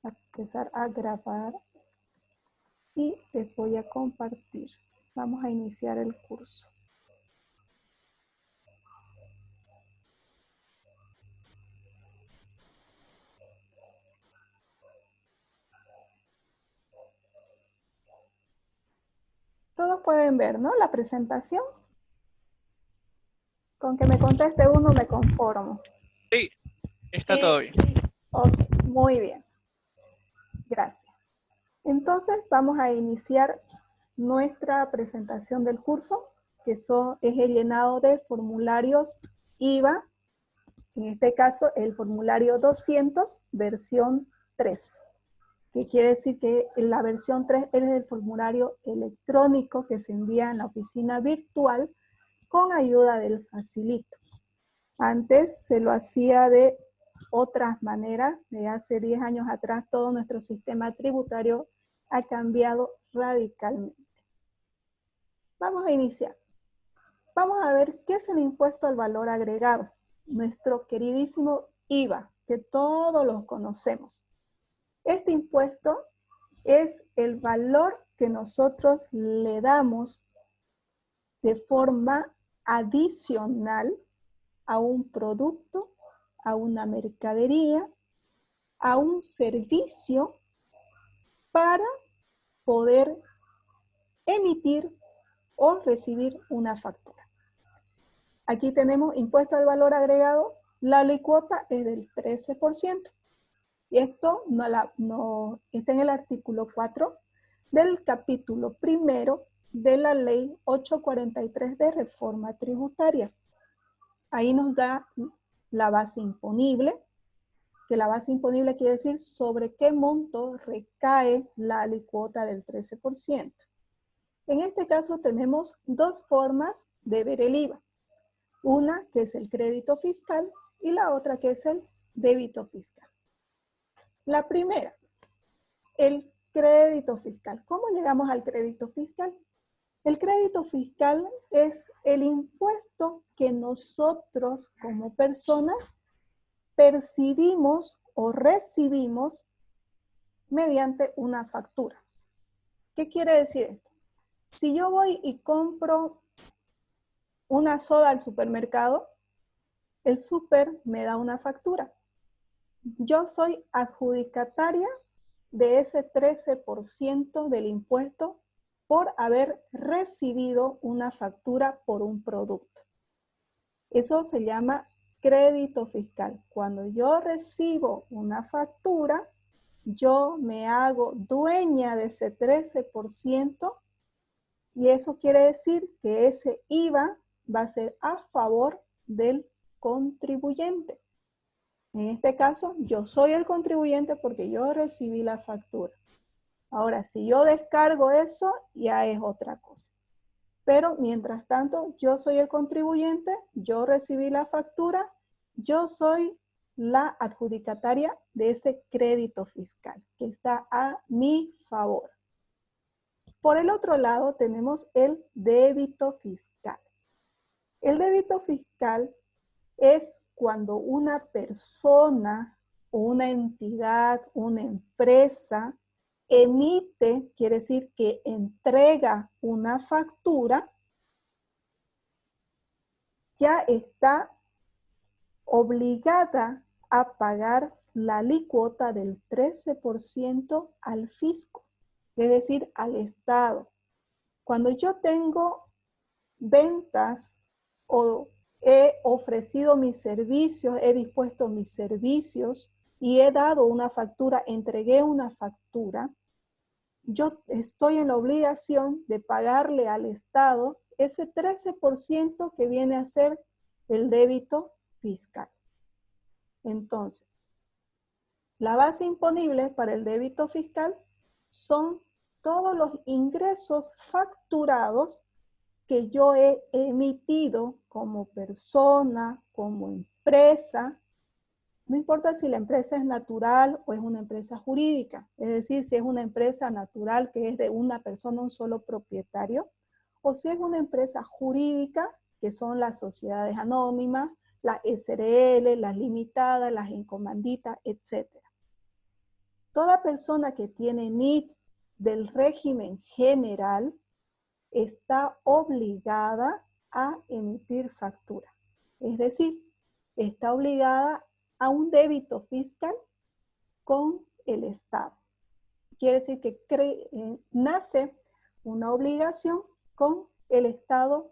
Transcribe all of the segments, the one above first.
a empezar a grabar y les voy a compartir. Vamos a iniciar el curso. Todos pueden ver, ¿no? La presentación. Con que me conteste uno me conformo. Sí, está todo bien. Ok, muy bien. Gracias. Entonces vamos a iniciar nuestra presentación del curso, que es el llenado de formularios IVA, en este caso el formulario 200, versión 3, que quiere decir que la versión 3 es el formulario electrónico que se envía en la oficina virtual con ayuda del Facilito. Antes se lo hacía de otras maneras, de hace 10 años atrás todo nuestro sistema tributario ha cambiado radicalmente. Vamos a iniciar. Vamos a ver qué es el impuesto al valor agregado, nuestro queridísimo IVA, que todos los conocemos. Este impuesto es el valor que nosotros le damos de forma adicional a un producto, a una mercadería, a un servicio para poder emitir o recibir una factura. Aquí tenemos impuesto al valor agregado, la alícuota es del 13%. Y esto está en el artículo 4 del capítulo primero de la ley 843 de reforma tributaria. Ahí nos da la base imponible, que la base imponible quiere decir sobre qué monto recae la alícuota del 13%. En este caso tenemos dos formas de ver el IVA. Una que es el crédito fiscal y la otra que es el débito fiscal. La primera, el crédito fiscal. ¿Cómo llegamos al crédito fiscal? El crédito fiscal es el impuesto que nosotros como personas percibimos o recibimos mediante una factura. ¿Qué quiere decir esto? Si yo voy y compro una soda al supermercado, el súper me da una factura. Yo soy adjudicataria de ese 13% del impuesto por haber recibido una factura por un producto. Eso se llama crédito fiscal. Cuando yo recibo una factura, yo me hago dueña de ese 13% y eso quiere decir que ese IVA va a ser a favor del contribuyente. En este caso, yo soy el contribuyente porque yo recibí la factura. Ahora, si yo descargo eso, ya es otra cosa. Pero, mientras tanto, yo soy el contribuyente, yo recibí la factura, yo soy la adjudicataria de ese crédito fiscal que está a mi favor. Por el otro lado, tenemos el débito fiscal. El débito fiscal es cuando una persona o una entidad, una empresa, emite, quiere decir que entrega una factura, ya está obligada a pagar la alícuota del 13% al fisco, es decir, al Estado. Cuando yo tengo ventas o he ofrecido mis servicios, he dispuesto mis servicios y he dado una factura, entregué una factura, yo estoy en la obligación de pagarle al Estado ese 13% que viene a ser el débito fiscal. Entonces, la base imponible para el débito fiscal son todos los ingresos facturados que yo he emitido como persona, como empresa, no importa si la empresa es natural o es una empresa jurídica, es decir, si es una empresa natural que es de una persona, un solo propietario, o si es una empresa jurídica, que son las sociedades anónimas, las SRL, las limitadas, las encomanditas, etc. Toda persona que tiene NIT del régimen general está obligada a emitir factura. Es decir, está obligada a un débito fiscal con el Estado. Quiere decir que nace una obligación con el Estado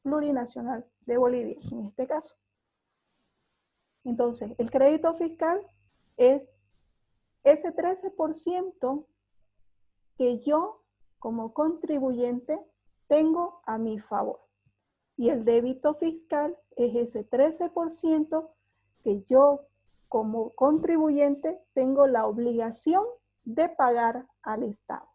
plurinacional de Bolivia, en este caso. Entonces, el crédito fiscal es ese 13% que yo, como contribuyente, tengo a mi favor. Y el débito fiscal es ese 13% que yo, como contribuyente, tengo la obligación de pagar al Estado.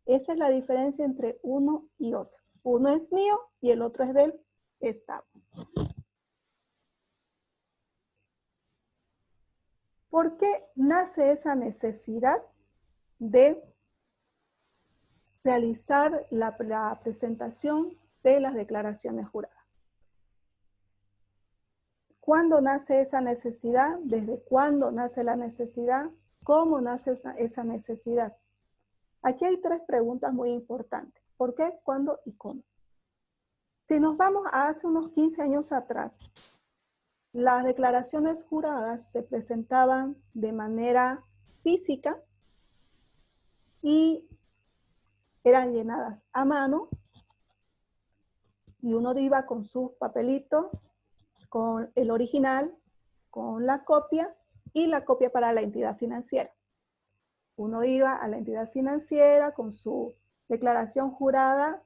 Esa es la diferencia entre uno y otro. Uno es mío y el otro es del Estado. ¿Por qué nace esa necesidad de realizar la presentación de las declaraciones juradas? ¿Cuándo nace esa necesidad? ¿Desde cuándo nace la necesidad? ¿Cómo nace esa necesidad? Aquí hay 3 preguntas muy importantes. ¿Por qué, cuándo y cómo? Si nos vamos a hace unos 15 años atrás, las declaraciones juradas se presentaban de manera física y eran llenadas a mano y uno iba con sus papelitos, con el original, con la copia y la copia para la entidad financiera. Uno iba a la entidad financiera con su declaración jurada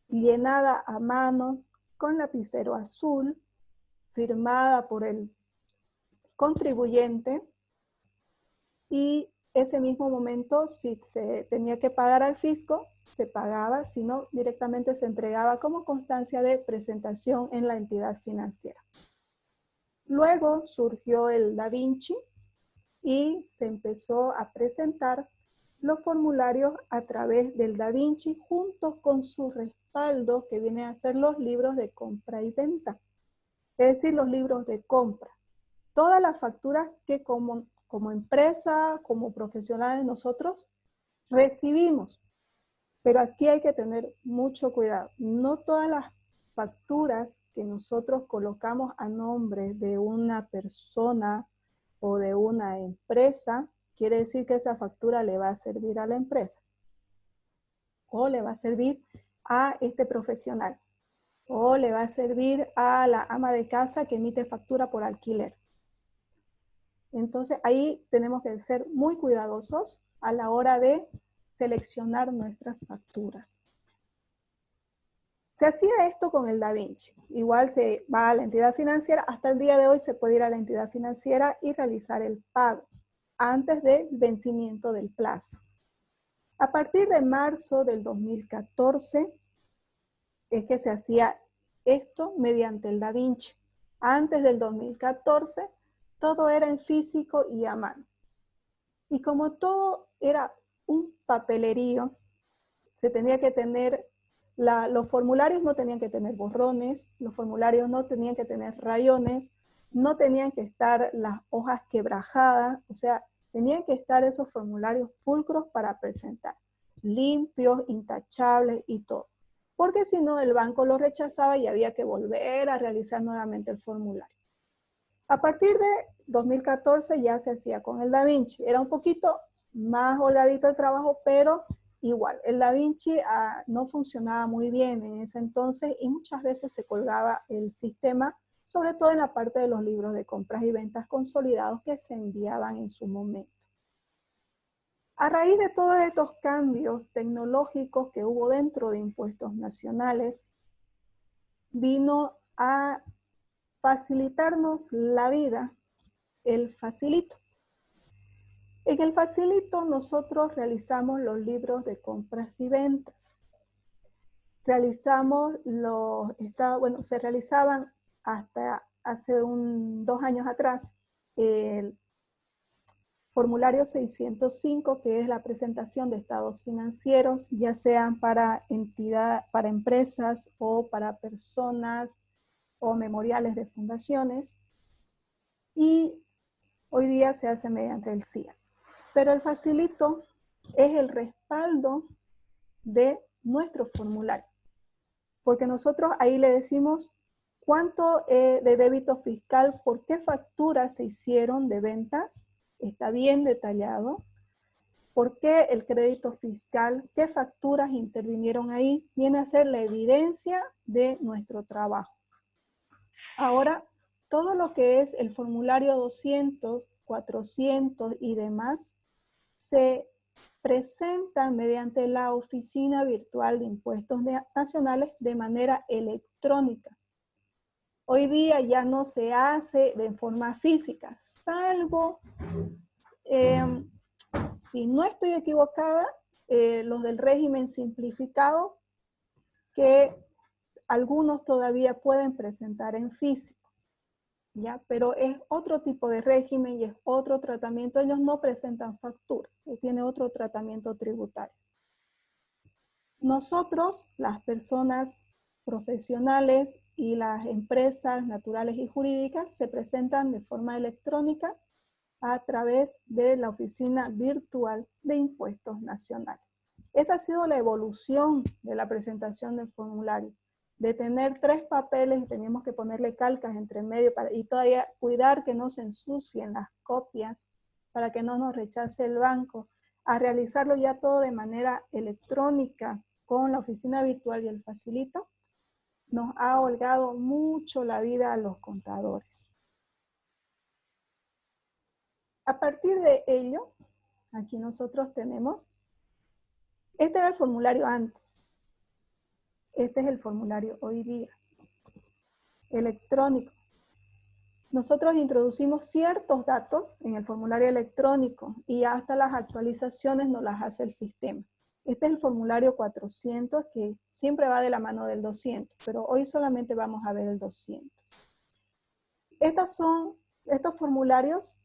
llenada a mano con lapicero azul, firmada por el contribuyente, y ese mismo momento, si se tenía que pagar al fisco, se pagaba, si no, directamente se entregaba como constancia de presentación en la entidad financiera. Luego surgió el Da Vinci y se empezó a presentar los formularios a través del Da Vinci junto con su respaldo, que viene a ser los libros de compra y venta, es decir, los libros de compra. Todas las facturas que como empresa, como profesionales nosotros recibimos. Pero aquí hay que tener mucho cuidado. No todas las facturas que nosotros colocamos a nombre de una persona o de una empresa, quiere decir que esa factura le va a servir a la empresa o le va a servir a este profesional o le va a servir a la ama de casa que emite factura por alquiler. Entonces ahí tenemos que ser muy cuidadosos a la hora de seleccionar nuestras facturas. Se hacía esto con el Da Vinci. Igual se va a la entidad financiera. Hasta el día de hoy se puede ir a la entidad financiera y realizar el pago antes del vencimiento del plazo. A partir de marzo del 2014 es que se hacía esto mediante el Da Vinci. Antes del 2014 todo era en físico y a mano. Y como todo era un papelerío, se tenía que tener, los formularios no tenían que tener borrones, los formularios no tenían que tener rayones, no tenían que estar las hojas quebrajadas, o sea, tenían que estar esos formularios pulcros para presentar, limpios, intachables y todo. Porque si no, el banco lo rechazaba y había que volver a realizar nuevamente el formulario. A partir de 2014 ya se hacía con el Da Vinci. Era un poquito más holgadito el trabajo, pero igual, el Da Vinci no funcionaba muy bien en ese entonces y muchas veces se colgaba el sistema, sobre todo en la parte de los libros de compras y ventas consolidados que se enviaban en su momento. A raíz de todos estos cambios tecnológicos que hubo dentro de impuestos nacionales, vino a facilitarnos la vida el Facilito. En el Facilito nosotros realizamos los libros de compras y ventas. Realizamos se realizaban hasta hace 2 años atrás el formulario 605, que es la presentación de estados financieros, ya sean para empresas o para personas o memoriales de fundaciones. Y hoy día se hace mediante el CIA. Pero el facilito es el respaldo de nuestro formulario, porque nosotros ahí le decimos cuánto de débito fiscal, por qué facturas se hicieron de ventas, está bien detallado, por qué el crédito fiscal, qué facturas intervinieron ahí, viene a ser la evidencia de nuestro trabajo. Ahora, todo lo que es el formulario 200, 400 y demás, se presenta mediante la Oficina Virtual de Impuestos Nacionales de manera electrónica. Hoy día ya no se hace de forma física, salvo, si no estoy equivocada, los del régimen simplificado, que algunos todavía pueden presentar en físico. ¿Ya? Pero es otro tipo de régimen y es otro tratamiento. Ellos no presentan factura, tiene otro tratamiento tributario. Nosotros, las personas profesionales y las empresas naturales y jurídicas, se presentan de forma electrónica a través de la Oficina Virtual de Impuestos Nacionales. Esa ha sido la evolución de la presentación del formulario. De tener 3 papeles y teníamos que ponerle calcas entre medio y todavía cuidar que no se ensucien las copias para que no nos rechace el banco, a realizarlo ya todo de manera electrónica con la oficina virtual y el facilito, nos ha holgado mucho la vida a los contadores. A partir de ello, aquí nosotros tenemos, este era el formulario antes. Este es el formulario hoy día, electrónico. Nosotros introducimos ciertos datos en el formulario electrónico y hasta las actualizaciones nos las hace el sistema. Este es el formulario 400 que siempre va de la mano del 200, pero hoy solamente vamos a ver el 200. Estos formularios,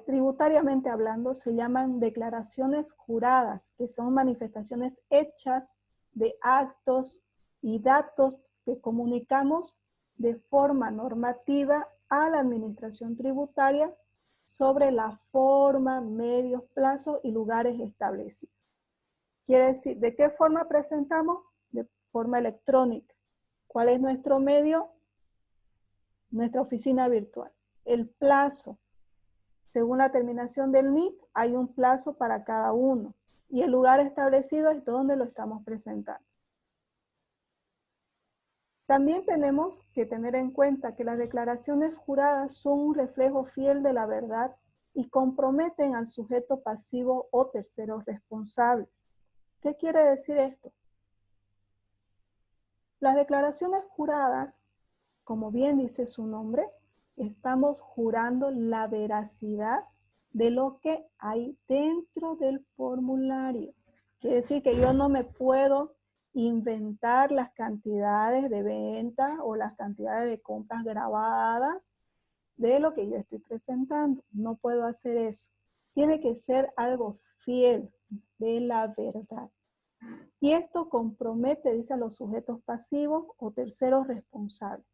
tributariamente hablando, se llaman declaraciones juradas, que son manifestaciones hechas de actos y datos que comunicamos de forma normativa a la administración tributaria sobre la forma, medios, plazos y lugares establecidos. Quiere decir, ¿de qué forma presentamos? De forma electrónica. ¿Cuál es nuestro medio? Nuestra oficina virtual. El plazo. Según la terminación del NIC, hay un plazo para cada uno. Y el lugar establecido es donde lo estamos presentando. También tenemos que tener en cuenta que las declaraciones juradas son un reflejo fiel de la verdad y comprometen al sujeto pasivo o terceros responsables. ¿Qué quiere decir esto? Las declaraciones juradas, como bien dice su nombre, estamos jurando la veracidad de lo que hay dentro del formulario. Quiere decir que yo no me puedo inventar las cantidades de ventas o las cantidades de compras grabadas de lo que yo estoy presentando. No puedo hacer eso. Tiene que ser algo fiel de la verdad. Y esto compromete, dice, a los sujetos pasivos o terceros responsables.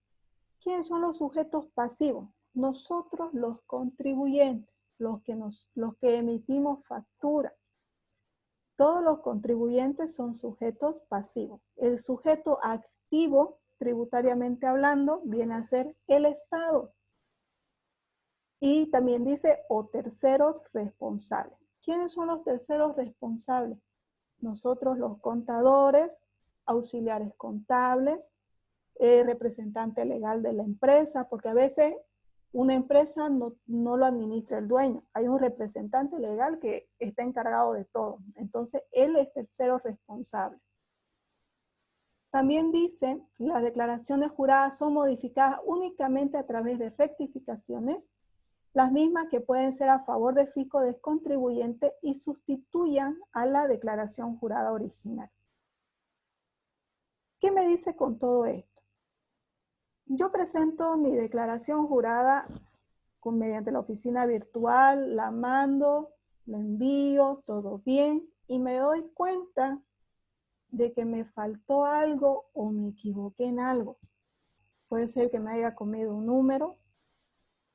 ¿Quiénes son los sujetos pasivos? Nosotros los contribuyentes, los que emitimos factura. Todos los contribuyentes son sujetos pasivos. El sujeto activo, tributariamente hablando, viene a ser el Estado. Y también dice, o terceros responsables. ¿Quiénes son los terceros responsables? Nosotros los contadores, auxiliares contables, representante legal de la empresa, porque a veces una empresa no lo administra el dueño. Hay un representante legal que está encargado de todo. Entonces, él es tercero responsable. También dice, las declaraciones juradas son modificadas únicamente a través de rectificaciones, las mismas que pueden ser a favor de fisco del contribuyente y sustituyan a la declaración jurada original. ¿Qué me dice con todo esto? Yo presento mi declaración jurada mediante la oficina virtual, la mando, la envío, todo bien, y me doy cuenta de que me faltó algo o me equivoqué en algo. Puede ser que me haya comido un número,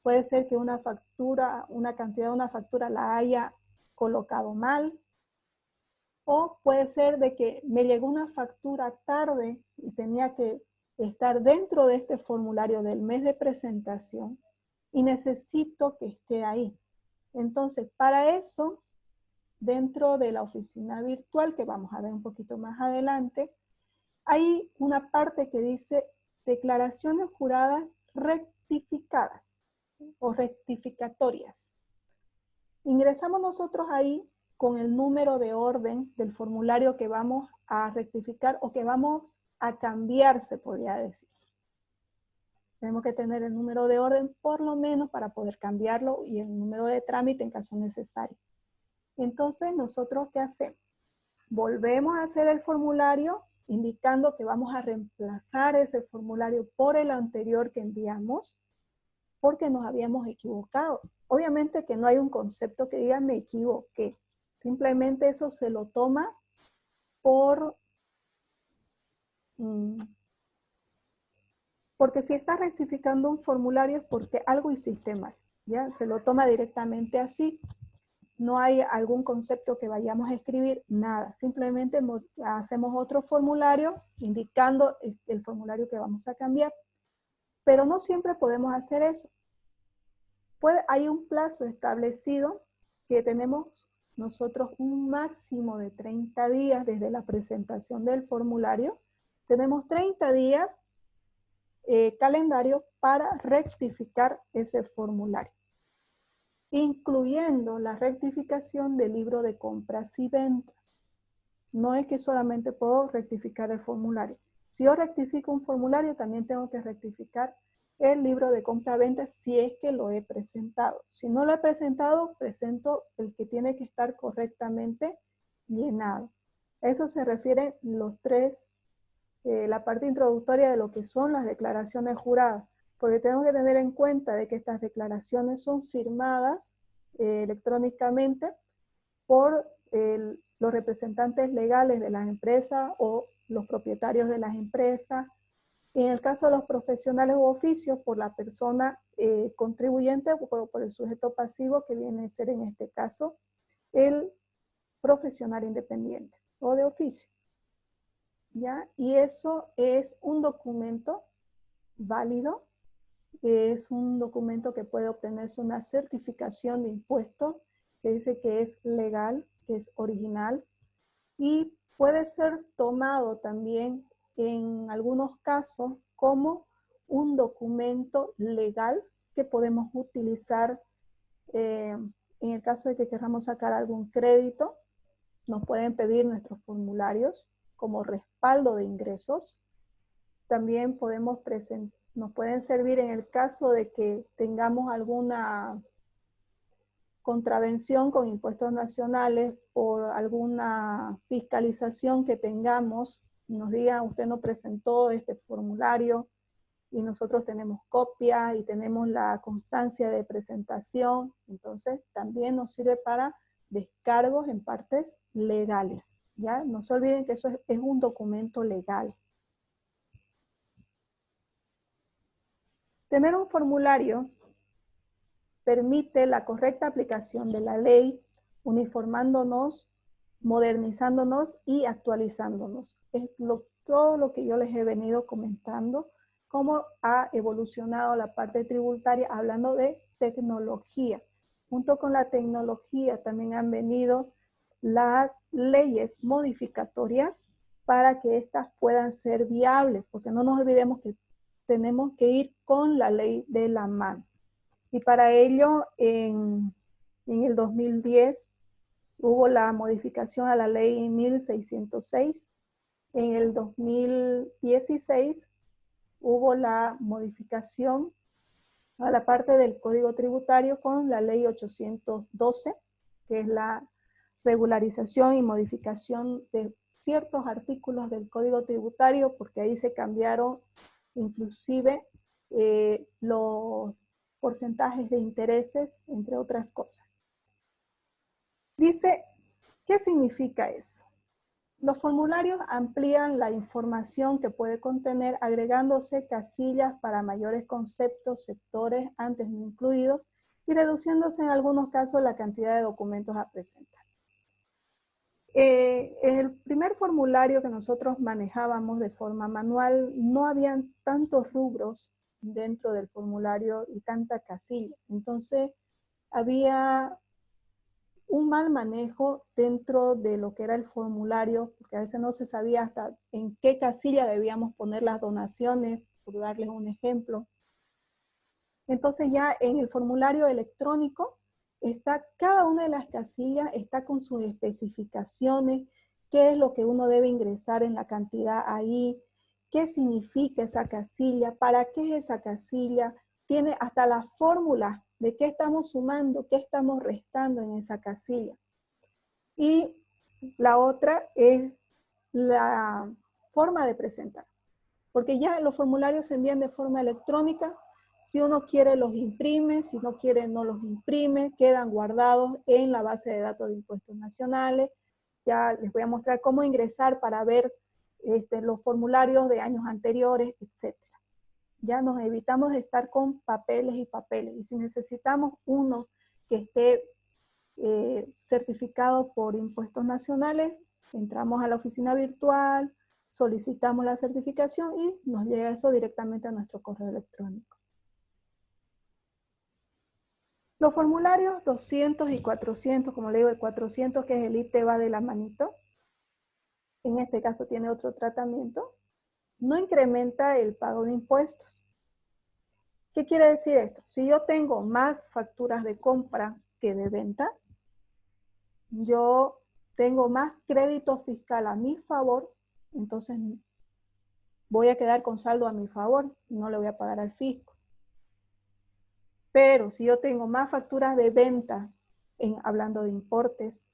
puede ser que una factura, una cantidad de una factura la haya colocado mal, o puede ser de que me llegó una factura tarde y tenía que estar dentro de este formulario del mes de presentación y necesito que esté ahí. Entonces, para eso, dentro de la oficina virtual, que vamos a ver un poquito más adelante, hay una parte que dice declaraciones juradas rectificadas o rectificatorias. Ingresamos nosotros ahí con el número de orden del formulario que vamos a rectificar o que vamos a cambiar, se podría decir. Tenemos que tener el número de orden por lo menos para poder cambiarlo y el número de trámite en caso necesario. Entonces, ¿nosotros qué hacemos? Volvemos a hacer el formulario indicando que vamos a reemplazar ese formulario por el anterior que enviamos porque nos habíamos equivocado. Obviamente que no hay un concepto que diga me equivoqué. Simplemente eso se lo toma porque si estás rectificando un formulario es porque algo hiciste mal, ¿ya? Se lo toma directamente así. No hay algún concepto que vayamos a escribir, nada. Simplemente hacemos otro formulario indicando el formulario que vamos a cambiar. Pero no siempre podemos hacer eso. Hay un plazo establecido que tenemos nosotros un máximo de 30 días desde la presentación del formulario. Tenemos 30 días calendario para rectificar ese formulario, incluyendo la rectificación del libro de compras y ventas. No es que solamente puedo rectificar el formulario. Si yo rectifico un formulario, también tengo que rectificar el libro de compra-ventas si es que lo he presentado. Si no lo he presentado, presento el que tiene que estar correctamente llenado. Eso se refiere los tres, la parte introductoria de lo que son las declaraciones juradas, porque tenemos que tener en cuenta de que estas declaraciones son firmadas electrónicamente por los representantes legales de las empresas o los propietarios de las empresas. En el caso de los profesionales u oficios, por la persona contribuyente o por el sujeto pasivo, que viene a ser en este caso el profesional independiente o de oficio. ¿Ya? Y eso es un documento válido, es un documento que puede obtenerse una certificación de impuestos que dice que es legal, que es original, y puede ser tomado también en algunos casos como un documento legal que podemos utilizar en el caso de que queramos sacar algún crédito. Nos pueden pedir nuestros formularios como respaldo de ingresos. También nos pueden servir en el caso de que tengamos alguna contravención con impuestos nacionales por alguna fiscalización que tengamos, nos digan usted no presentó este formulario y nosotros tenemos copia y tenemos la constancia de presentación, entonces también nos sirve para descargos en partes legales, ¿ya? No se olviden que eso es un documento legal. Tener un formulario permite la correcta aplicación de la ley, uniformándonos, modernizándonos y actualizándonos. Es todo lo que yo les he venido comentando, cómo ha evolucionado la parte tributaria hablando de tecnología. Junto con la tecnología también han venido las leyes modificatorias para que éstas puedan ser viables, porque no nos olvidemos que tenemos que ir con la ley de la mano. Y para ello, en el 2010, hubo la modificación a la ley 1606. En el 2016, hubo la modificación a la parte del Código Tributario con la ley 812, que es la regularización y modificación de ciertos artículos del Código Tributario, porque ahí se cambiaron inclusive los porcentajes de intereses, entre otras cosas. Dice, ¿qué significa eso? Los formularios amplían la información que puede contener agregándose casillas para mayores conceptos, sectores antes no incluidos y reduciéndose en algunos casos la cantidad de documentos a presentar. En el primer formulario que nosotros manejábamos de forma manual no habían tantos rubros dentro del formulario y tanta casilla. Entonces había un mal manejo dentro de lo que era el formulario, porque a veces no se sabía hasta en qué casilla debíamos poner las donaciones, por darles un ejemplo. Entonces ya en el formulario electrónico está cada una de las casillas, está con sus especificaciones, qué es lo que uno debe ingresar en la cantidad ahí, qué significa esa casilla, para qué es esa casilla, tiene hasta la fórmula de qué estamos sumando, qué estamos restando en esa casilla. Y la otra es la forma de presentar, porque ya los formularios se envían de forma electrónica. Si uno quiere los imprime, si no quiere no los imprime, quedan guardados en la base de datos de impuestos nacionales. Ya les voy a mostrar cómo ingresar para ver los formularios de años anteriores, etc. Ya nos evitamos de estar con papeles y papeles. Y si necesitamos uno que esté certificado por impuestos nacionales, entramos a la oficina virtual, solicitamos la certificación y nos llega eso directamente a nuestro correo electrónico. Los formularios 200 y 400, como le digo, el 400 que es el IT va de la manito, en este caso tiene otro tratamiento, no incrementa el pago de impuestos. ¿Qué quiere decir esto? Si yo tengo más facturas de compra que de ventas, yo tengo más crédito fiscal a mi favor, entonces voy a quedar con saldo a mi favor, no le voy a pagar al fisco. Pero si yo tengo más facturas de venta, hablando de importes,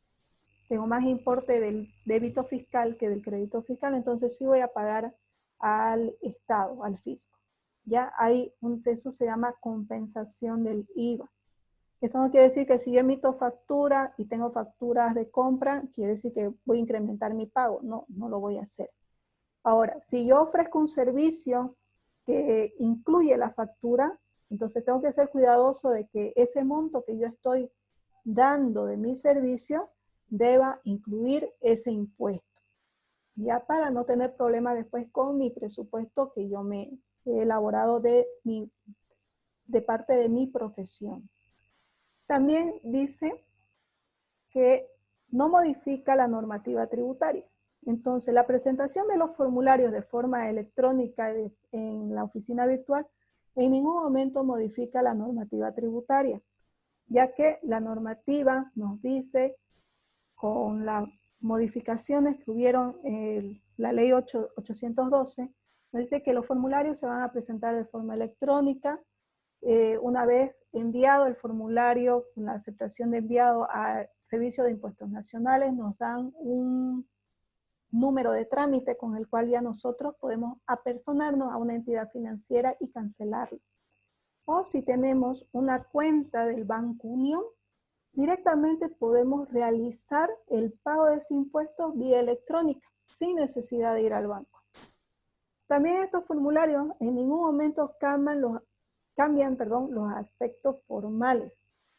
tengo más importe del débito fiscal que del crédito fiscal, entonces sí voy a pagar al Estado, al fisco. Ya hay eso se llama compensación del IVA. Esto no quiere decir que si yo emito factura y tengo facturas de compra, quiere decir que voy a incrementar mi pago. No, no lo voy a hacer. Ahora, si yo ofrezco un servicio que incluye la factura, entonces tengo que ser cuidadoso de que ese monto que yo estoy dando de mi servicio deba incluir ese impuesto. Ya para no tener problemas después con mi presupuesto que yo me he elaborado de parte de mi profesión. También dice que no modifica la normativa tributaria. Entonces, la presentación de los formularios de forma electrónica en la oficina virtual en ningún momento modifica la normativa tributaria, ya que la normativa nos dice, con las modificaciones que hubieron la ley 812, nos dice que los formularios se van a presentar de forma electrónica. Una vez enviado el formulario, con la aceptación de enviado al Servicio de Impuestos Nacionales, nos dan un número de trámite con el cual ya nosotros podemos apersonarnos a una entidad financiera y cancelarlo. O si tenemos una cuenta del Banco Unión, directamente podemos realizar el pago de ese impuesto vía electrónica, sin necesidad de ir al banco. También estos formularios en ningún momento cambian los aspectos formales.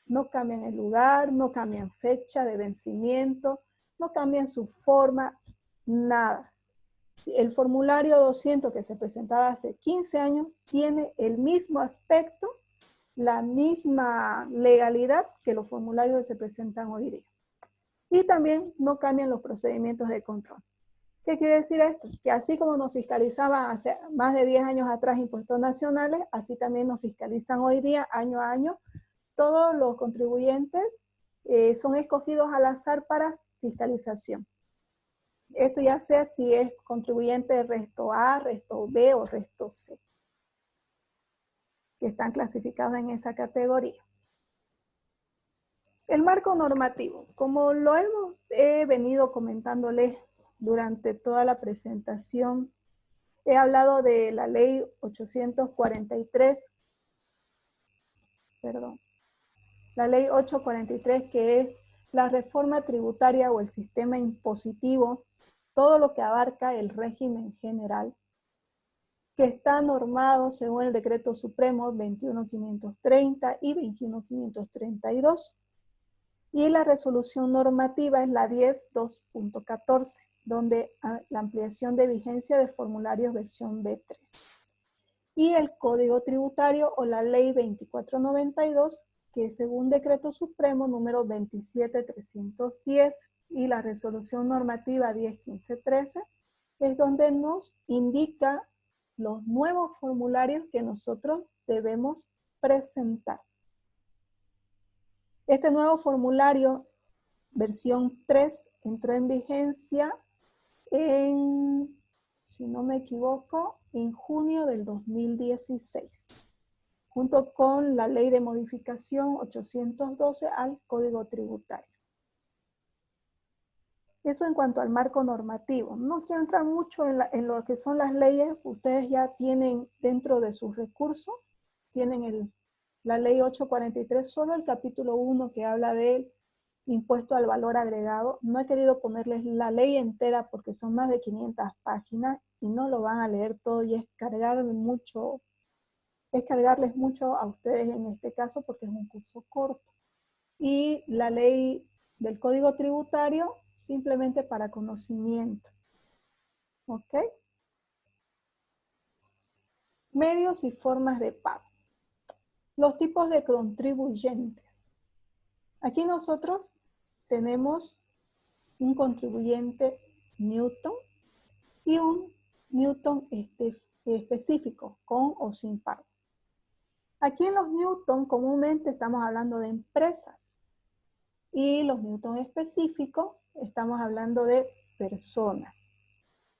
No cambian el lugar, no cambian fecha de vencimiento, no cambian su forma, nada. El formulario 200 que se presentaba hace 15 años tiene el mismo aspecto, la misma legalidad que los formularios que se presentan hoy día. Y también no cambian los procedimientos de control. ¿Qué quiere decir esto? Que así como nos fiscalizaban hace más de 10 años atrás impuestos nacionales, así también nos fiscalizan hoy día, año a año. Todos los contribuyentes son escogidos al azar para fiscalización. Esto ya sea si es contribuyente de resto A, resto B o resto C, que están clasificados en esa categoría. El marco normativo, como lo he venido comentándoles durante toda la presentación, he hablado de la ley 843, la ley 843, que es la reforma tributaria o el sistema impositivo todo lo que abarca el régimen general, que está normado según el Decreto Supremo 21.530 y 21.532. Y la resolución normativa es la 10.2.14, donde la ampliación de vigencia de formularios versión B3. Y el Código Tributario o la Ley 2492, que según Decreto Supremo número 27.310 y la resolución normativa 10.15.13, es donde nos indica los nuevos formularios que nosotros debemos presentar. Este nuevo formulario, versión 3, entró en vigencia en, si no me equivoco, en junio del 2016, junto con la ley de modificación 812 al Código Tributario. Eso en cuanto al marco normativo. No quiero entrar mucho en lo que son las leyes. Ustedes ya tienen dentro de sus recursos, tienen la ley 843, solo el capítulo 1 que habla del impuesto al valor agregado. No he querido ponerles la ley entera porque son más de 500 páginas y no lo van a leer todo y es cargarles mucho a ustedes en este caso porque es un curso corto. Y la ley del Código Tributario simplemente para conocimiento. ¿Ok? Medios y formas de pago. Los tipos de contribuyentes. Aquí nosotros tenemos un contribuyente Newton y un Newton específico, con o sin pago. Aquí en los Newton comúnmente estamos hablando de empresas y los Newton específicos estamos hablando de personas.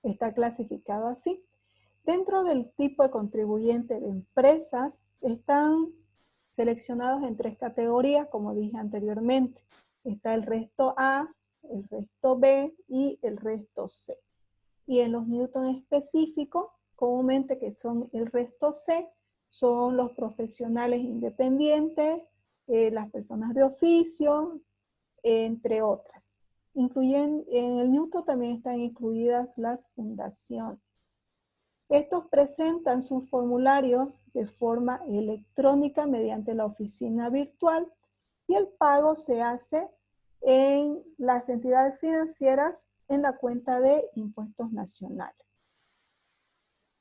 Está clasificado así. Dentro del tipo de contribuyente de empresas están seleccionados en 3 categorías, como dije anteriormente. Está el resto A, el resto B y el resto C. Y en los Newton específicos, comúnmente que son el resto C, son los profesionales independientes, las personas de oficio, entre otras. En el Newton también están incluidas las fundaciones. Estos presentan sus formularios de forma electrónica mediante la oficina virtual y el pago se hace en las entidades financieras en la cuenta de impuestos nacionales.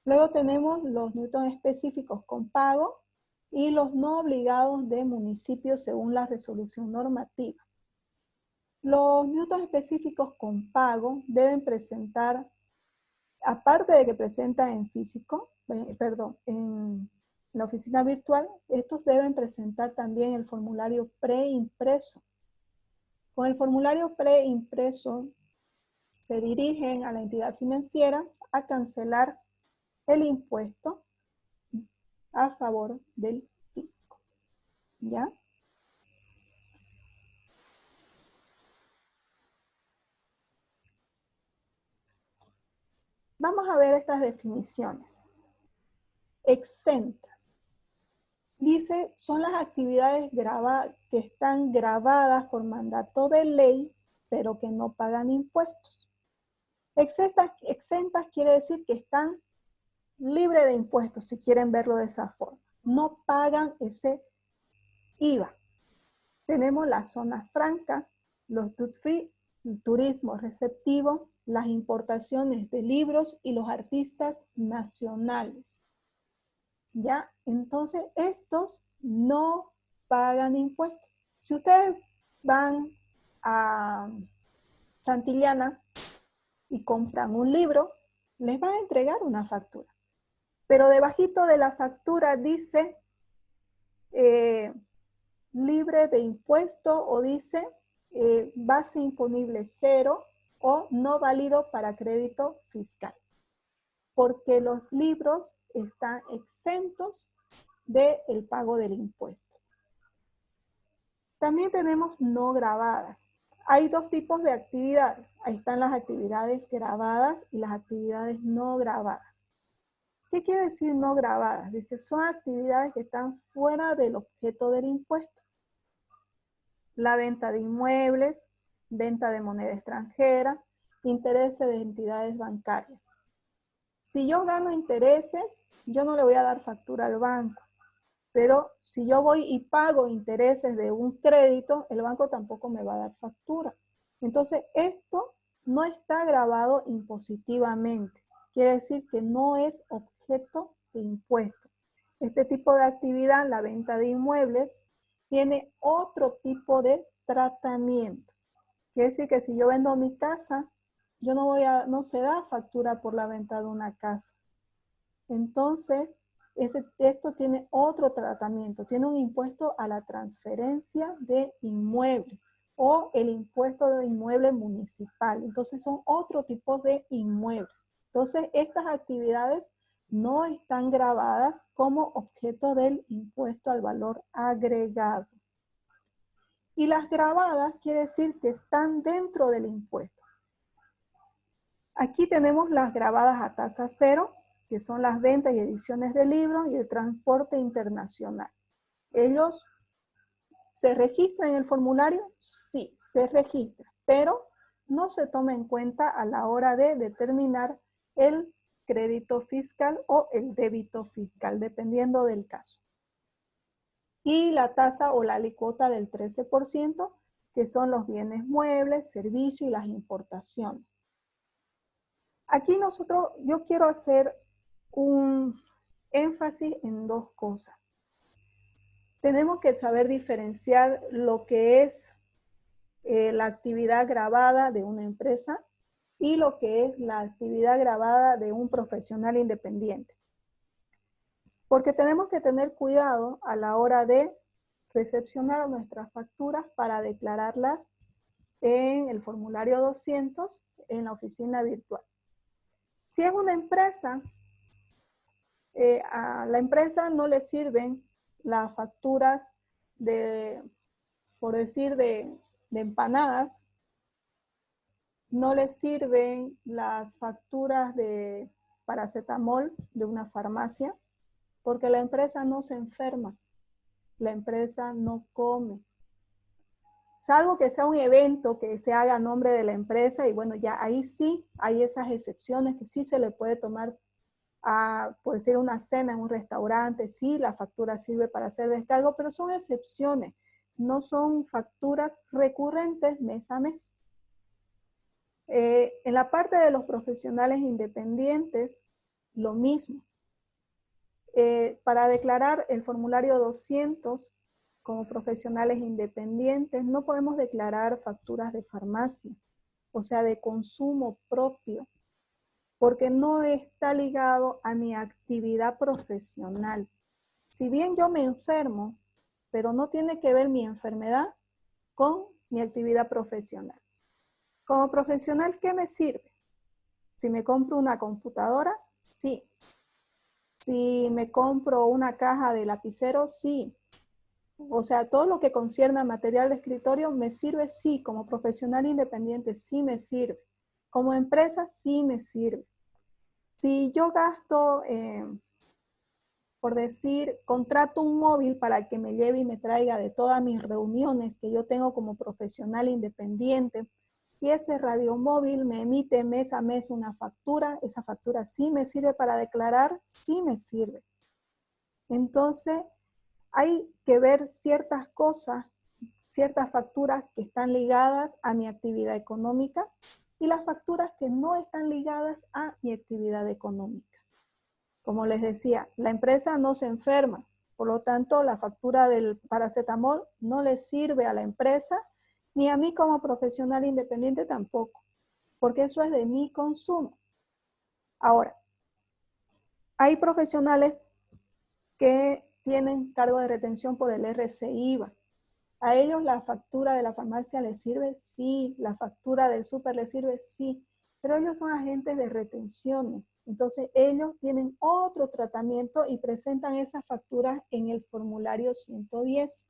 Luego tenemos los Newton específicos con pago y los no obligados de municipios según la resolución normativa. Los Newton específicos con pago deben presentar, aparte de que presentan en físico, en la oficina virtual, estos deben presentar también el formulario preimpreso. Con el formulario preimpreso se dirigen a la entidad financiera a cancelar el impuesto a favor del fisco. ¿Ya? Vamos a ver estas definiciones. Exentas. Dice, son las actividades que están grabadas por mandato de ley, pero que no pagan impuestos. Exentas quiere decir que están libres de impuestos, si quieren verlo de esa forma. No pagan ese IVA. Tenemos las zonas francas, los duty free, el turismo receptivo, las importaciones de libros y los artistas nacionales. ¿Ya? Entonces, estos no pagan impuestos. Si ustedes van a Santillana y compran un libro, les van a entregar una factura. Pero debajito de la factura dice libre de impuesto o dice base imponible 0 o no válido para crédito fiscal. Porque los libros están exentos del pago del impuesto. También tenemos no grabadas. Hay 2 tipos de actividades. Ahí están las actividades grabadas y las actividades no grabadas. ¿Qué quiere decir no grabadas? Dice, son actividades que están fuera del objeto del impuesto. La venta de inmuebles, venta de moneda extranjera, intereses de entidades bancarias. Si yo gano intereses, yo no le voy a dar factura al banco. Pero si yo voy y pago intereses de un crédito, el banco tampoco me va a dar factura. Entonces, esto no está grabado impositivamente. Quiere decir que no es objeto de impuesto. Este tipo de actividad, la venta de inmuebles, tiene otro tipo de tratamiento. Quiere decir que si yo vendo mi casa, yo no se da factura por la venta de una casa. Entonces, esto tiene otro tratamiento, tiene un impuesto a la transferencia de inmuebles o el impuesto de inmueble municipal. Entonces, son otro tipo de inmuebles. Entonces, estas actividades no están grabadas como objeto del impuesto al valor agregado. Y las grabadas quiere decir que están dentro del impuesto. Aquí tenemos las grabadas a tasa cero, que son las ventas y ediciones de libros y el transporte internacional. ¿Ellos se registran en el formulario? Sí, se registra, pero no se toma en cuenta a la hora de determinar el crédito fiscal o el débito fiscal, dependiendo del caso. Y la tasa o la alícuota del 13%, que son los bienes muebles, servicios y las importaciones. Aquí yo quiero hacer un énfasis en dos cosas. Tenemos que saber diferenciar lo que es la actividad grabada de una empresa y lo que es la actividad grabada de un profesional independiente. Porque tenemos que tener cuidado a la hora de recepcionar nuestras facturas para declararlas en el formulario 200 en la oficina virtual. Si es una empresa, a la empresa no le sirven las facturas por decir, de empanadas, no le sirven las facturas de paracetamol de una farmacia, porque la empresa no se enferma, la empresa no come. Salvo que sea un evento que se haga a nombre de la empresa, y bueno, ya ahí sí hay esas excepciones que sí se le puede tomar por decir una cena en un restaurante, sí, la factura sirve para hacer descargo, pero son excepciones, no son facturas recurrentes mes a mes. En la parte de los profesionales independientes, lo mismo. Para declarar el formulario 200 como profesionales independientes, no podemos declarar facturas de farmacia, o sea, de consumo propio, porque no está ligado a mi actividad profesional. Si bien yo me enfermo, pero no tiene que ver mi enfermedad con mi actividad profesional. Como profesional, ¿qué me sirve? Si me compro una computadora, sí. Si me compro una caja de lapiceros, sí. O sea, todo lo que concierne a material de escritorio me sirve, sí. Como profesional independiente, sí me sirve. Como empresa, sí me sirve. Si yo gasto, por decir, contrato un móvil para que me lleve y me traiga de todas mis reuniones que yo tengo como profesional independiente, y ese radiomóvil me emite mes a mes una factura, esa factura sí me sirve para declarar, sí me sirve. Entonces, hay que ver ciertas cosas, ciertas facturas que están ligadas a mi actividad económica y las facturas que no están ligadas a mi actividad económica. Como les decía, la empresa no se enferma, por lo tanto, la factura del paracetamol no le sirve a la empresa, ni a mí como profesional independiente tampoco, porque eso es de mi consumo. Ahora, hay profesionales que tienen cargo de retención por el RC/IVA. ¿A ellos la factura de la farmacia les sirve? Sí. ¿La factura del súper les sirve? Sí. Pero ellos son agentes de retención. Entonces, ellos tienen otro tratamiento y presentan esas facturas en el formulario 110.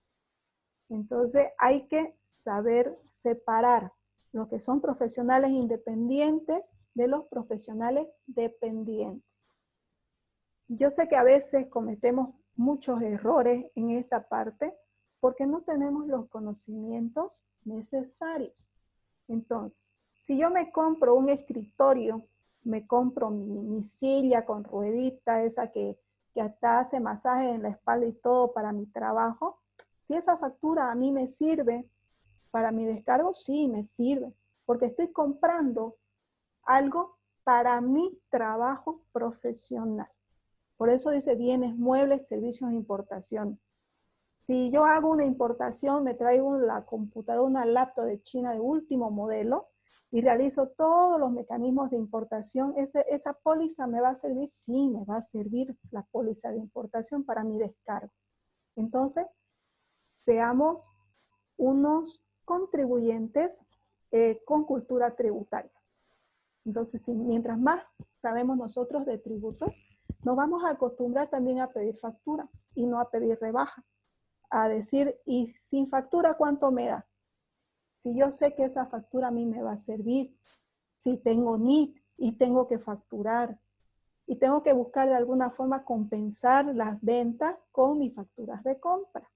Entonces, hay que saber separar lo que son profesionales independientes de los profesionales dependientes. Yo sé que a veces cometemos muchos errores en esta parte porque no tenemos los conocimientos necesarios. Entonces, Si yo me compro un escritorio, me compro mi silla con ruedita, esa que hasta hace masaje en la espalda y todo para mi trabajo, si esa factura a mí me sirve para mi descargo, sí me sirve, porque estoy comprando algo para mi trabajo profesional. Por eso dice bienes, muebles, servicios de importación. Si yo hago una importación, me traigo la computadora, una laptop de China de último modelo y realizo todos los mecanismos de importación, ¿esa póliza me va a servir? Sí, me va a servir la póliza de importación para mi descargo. Entonces, seamos unos contribuyentes con cultura tributaria. Entonces, mientras más sabemos nosotros de tributos, nos vamos a acostumbrar también a pedir factura y no a pedir rebaja. A decir, y sin factura, ¿cuánto me da? Si yo sé que esa factura a mí me va a servir, si tengo NIT y tengo que facturar, y tengo que buscar de alguna forma compensar las ventas con mis facturas de compra.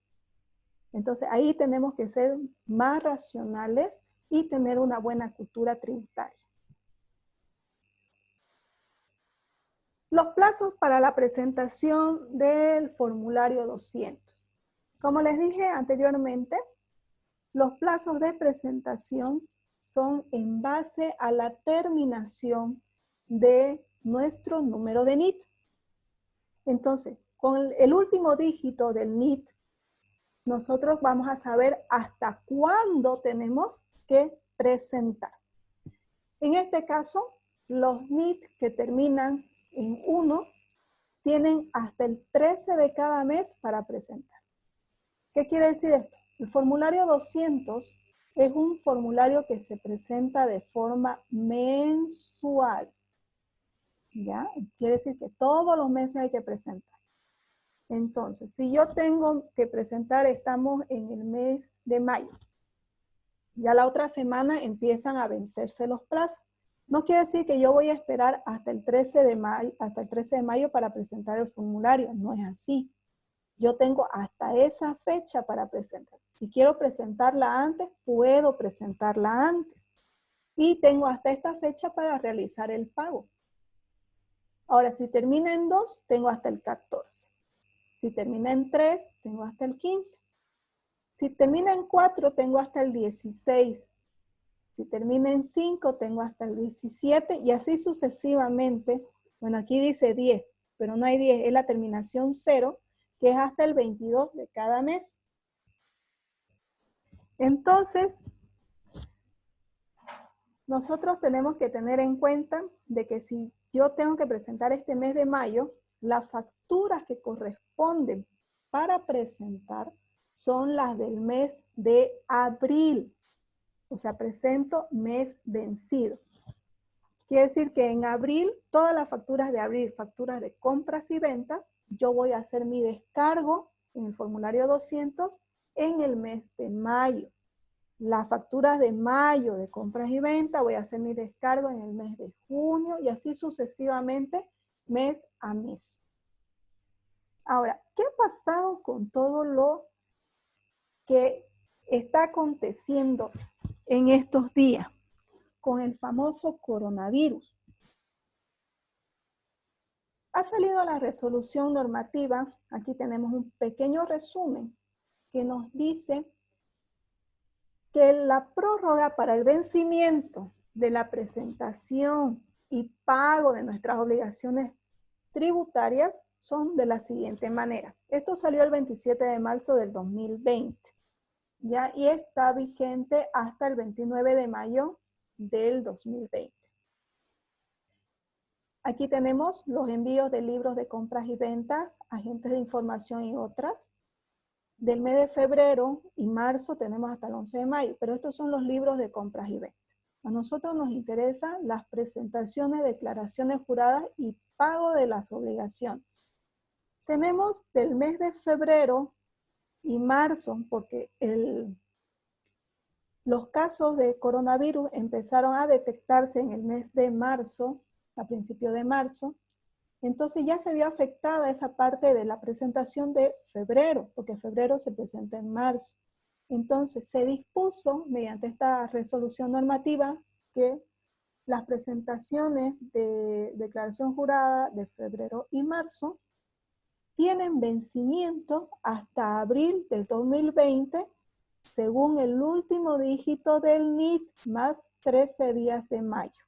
Entonces ahí tenemos que ser más racionales y tener una buena cultura tributaria. Los plazos para la presentación del formulario 200. Como les dije anteriormente, los plazos de presentación son en base a la terminación de nuestro número de NIT. Entonces, con el último dígito del NIT, nosotros vamos a saber hasta cuándo tenemos que presentar. En este caso, los NIT que terminan en 1 tienen hasta el 13 de cada mes para presentar. ¿Qué quiere decir esto? El formulario 200 es un formulario que se presenta de forma mensual. ¿Ya? Quiere decir que todos los meses hay que presentar. Entonces, si yo tengo que presentar, estamos en el mes de mayo. Ya la otra semana empiezan a vencerse los plazos. No quiere decir que yo voy a esperar hasta el 13 de mayo para presentar el formulario. No es así. Yo tengo hasta esa fecha para presentar. Si quiero presentarla antes, puedo presentarla antes. Y tengo hasta esta fecha para realizar el pago. Ahora, si termina en 2, tengo hasta el 14. Si termina en 3, tengo hasta el 15. Si termina en 4, tengo hasta el 16. Si termina en 5, tengo hasta el 17 y así sucesivamente. Bueno, aquí dice 10, pero no hay 10, es la terminación 0, que es hasta el 22 de cada mes. Entonces, nosotros tenemos que tener en cuenta de que si yo tengo que presentar este mes de mayo, las facturas que corresponden para presentar son las del mes de abril. O sea, presento mes vencido. Quiere decir que en abril, todas las facturas de abril, facturas de compras y ventas, yo voy a hacer mi descargo en el formulario 200 en el mes de mayo. Las facturas de mayo de compras y ventas, voy a hacer mi descargo en el mes de junio y así sucesivamente, mes a mes. Ahora, ¿qué ha pasado con todo lo que está aconteciendo en estos días con el famoso coronavirus? Ha salido la resolución normativa, aquí tenemos un pequeño resumen que nos dice que la prórroga para el vencimiento de la presentación y pago de nuestras obligaciones tributarias son de la siguiente manera. Esto salió el 27 de marzo del 2020, ¿ya? Y está vigente hasta el 29 de mayo del 2020. Aquí tenemos los envíos de libros de compras y ventas, agentes de información y otras. Del mes de febrero y marzo tenemos hasta el 11 de mayo, pero estos son los libros de compras y ventas. A nosotros nos interesan las presentaciones, declaraciones juradas y pago de las obligaciones. Tenemos del mes de febrero y marzo, porque los casos de coronavirus empezaron a detectarse en el mes de marzo, a principios de marzo. Entonces ya se vio afectada esa parte de la presentación de febrero, porque febrero se presenta en marzo. Entonces se dispuso, mediante esta resolución normativa, que las presentaciones de declaración jurada de febrero y marzo tienen vencimiento hasta abril del 2020, según el último dígito del NIT, más 13 días de mayo.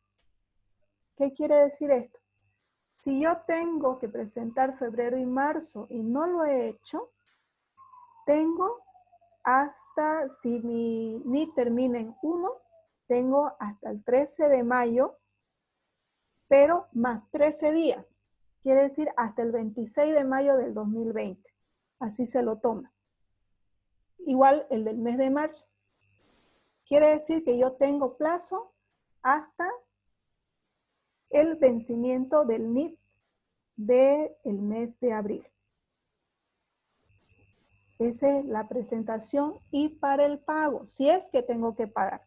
¿Qué quiere decir esto? Si yo tengo que presentar febrero y marzo y no lo he hecho, tengo hasta, si mi NIT termina en 1, tengo hasta el 13 de mayo, pero más 13 días. Quiere decir hasta el 26 de mayo del 2020. Así se lo toma. Igual el del mes de marzo. Quiere decir que yo tengo plazo hasta el vencimiento del NIT del mes de abril. Esa es la presentación y para el pago, si es que tengo que pagar.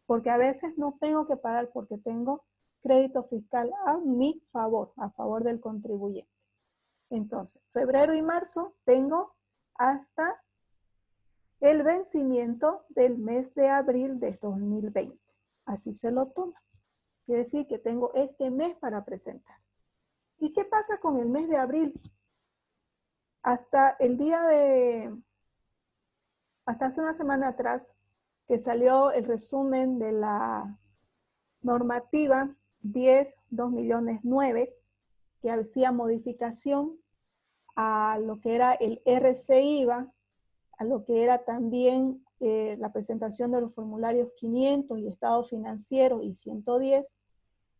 Porque a veces no tengo que pagar porque tengo crédito fiscal a mi favor, a favor del contribuyente. Entonces, febrero y marzo tengo hasta el vencimiento del mes de abril de 2020. Así se lo toma. Quiere decir que tengo este mes para presentar. ¿Y qué pasa con el mes de abril? Hasta el día de, hasta hace una semana atrás, que salió el resumen de la normativa 10.2.009.000, que hacía modificación a lo que era el RC-IVA, a lo que era también la presentación de los formularios 500 y estado financiero y 110,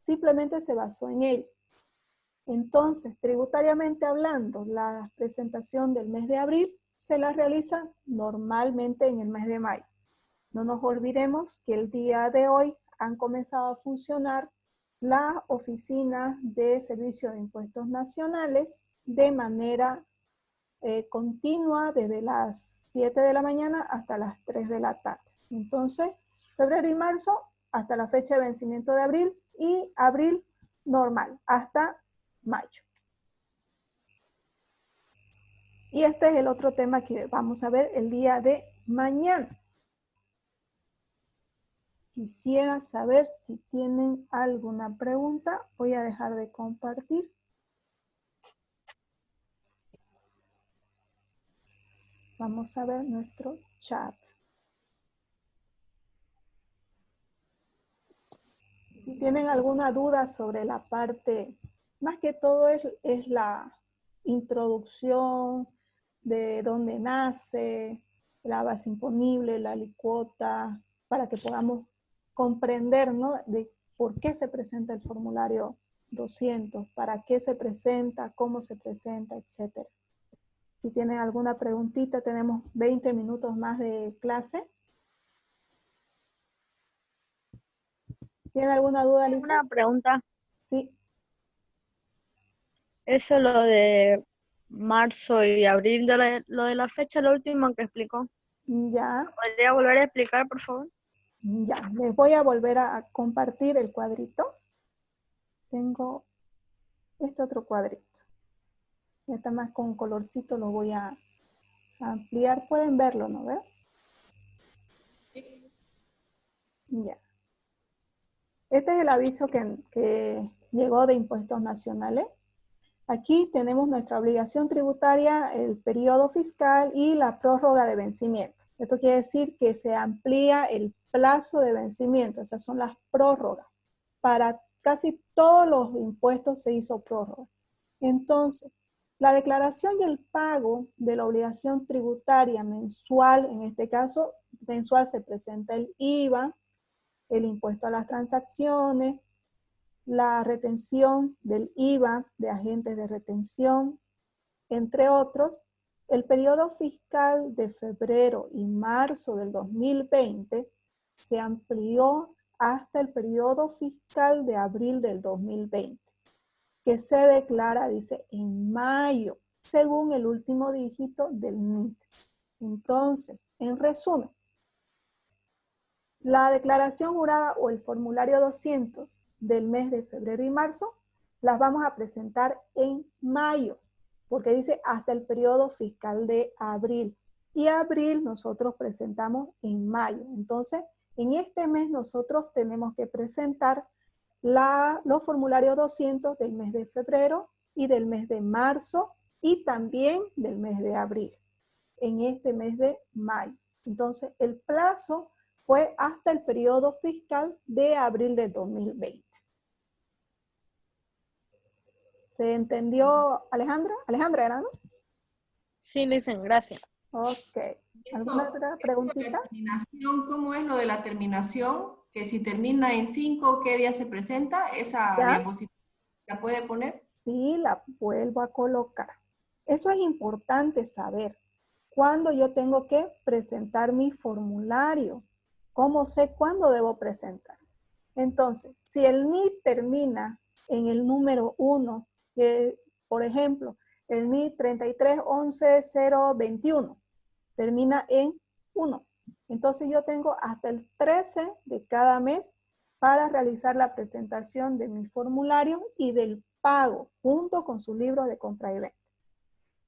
simplemente se basó en él. Entonces, tributariamente hablando, la presentación del mes de abril se la realiza normalmente en el mes de mayo. No nos olvidemos que el día de hoy han comenzado a funcionar las oficinas de servicio de impuestos nacionales de manera continua desde las 7 de la mañana hasta las 3 de la tarde. Entonces, febrero y marzo hasta la fecha de vencimiento de abril y abril normal hasta mayo. Y este es el otro tema que vamos a ver el día de mañana. Quisiera saber si tienen alguna pregunta. Voy a dejar de compartir. Vamos a ver nuestro chat. Si tienen alguna duda sobre la parte, más que todo es la introducción de dónde nace, la base imponible, la alícuota, para que podamos comprender, ¿no?, de por qué se presenta el formulario 200, para qué se presenta, cómo se presenta, etc. Si tienen alguna preguntita, tenemos 20 minutos más de clase. ¿Tienen alguna duda, Lisa? Una pregunta. Sí. Eso lo de marzo y abril, lo de la fecha, lo último que explicó. Ya. ¿Podría volver a explicar, por favor? Ya, les voy a volver a compartir el cuadrito. Tengo este otro cuadrito. Está más con colorcito, lo voy a ampliar. Pueden verlo, ¿no ven? Ya. Este es el aviso que llegó de Impuestos Nacionales. Aquí tenemos nuestra obligación tributaria, el periodo fiscal y la prórroga de vencimiento. Esto quiere decir que se amplía el plazo de vencimiento. Esas son las prórrogas. Para casi todos los impuestos se hizo prórroga. Entonces, la declaración y el pago de la obligación tributaria mensual, en este caso mensual se presenta el IVA, el impuesto a las transacciones, la retención del IVA de agentes de retención, entre otros. El periodo fiscal de febrero y marzo del 2020 se amplió hasta el periodo fiscal de abril del 2020, que se declara, dice, en mayo, según el último dígito del NIT. Entonces, en resumen, la declaración jurada o el formulario 200 del mes de febrero y marzo las vamos a presentar en mayo, porque dice hasta el periodo fiscal de abril. Y abril nosotros presentamos en mayo. Entonces, En este mes nosotros tenemos que presentar los formularios 200 del mes de febrero y del mes de marzo y también del mes de abril, en este mes de mayo. Entonces, el plazo fue hasta el periodo fiscal de abril de 2020. ¿Se entendió, Alejandra? Alejandra, ¿era, no? Sí, dicen, gracias. Ok. ¿Alguna otra preguntita? ¿Cómo es lo de la terminación? Que si termina en 5, ¿qué día se presenta? ¿Esa ¿Ya? diapositiva la puede poner? Sí, la vuelvo a colocar. Eso es importante saber. ¿Cuándo yo tengo que presentar mi formulario? ¿Cómo sé cuándo debo presentar? Entonces, si el NID termina en el número 1, que por ejemplo, el NID 3311-021 termina en 1. Entonces yo tengo hasta el 13 de cada mes para realizar la presentación de mi formulario y del pago junto con sus libros de compra y venta.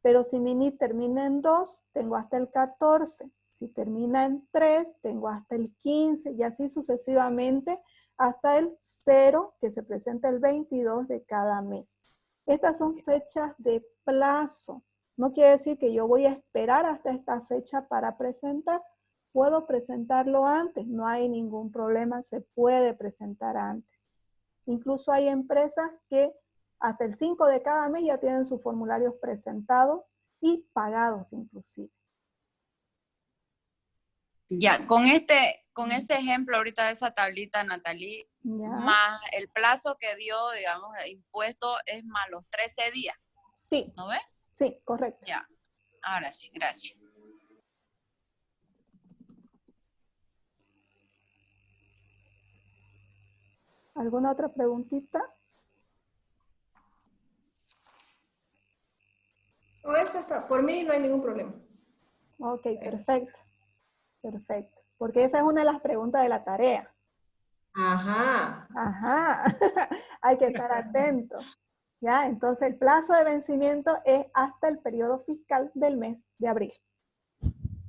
Pero si mi NID termina en 2, tengo hasta el 14. Si termina en 3, tengo hasta el 15 y así sucesivamente hasta el 0, que se presenta el 22 de cada mes. Estas son fechas de plazo. No quiere decir que yo voy a esperar hasta esta fecha para presentar. Puedo presentarlo antes, no hay ningún problema, se puede presentar antes. Incluso hay empresas que hasta el 5 de cada mes ya tienen sus formularios presentados y pagados inclusive. Ya, con ese ejemplo ahorita de esa tablita, Natalie, ¿Ya? más el plazo que dio, digamos, el impuesto es más los 13 días. Sí. ¿No ves? Sí, correcto. Ya, ahora sí, gracias. ¿Alguna otra preguntita? No, eso está, por mí no hay ningún problema. Ok, perfecto. Perfecto. Porque esa es una de las preguntas de la tarea. Ajá. Ajá. Hay que estar atento. ¿Ya? Entonces el plazo de vencimiento es hasta el periodo fiscal del mes de abril.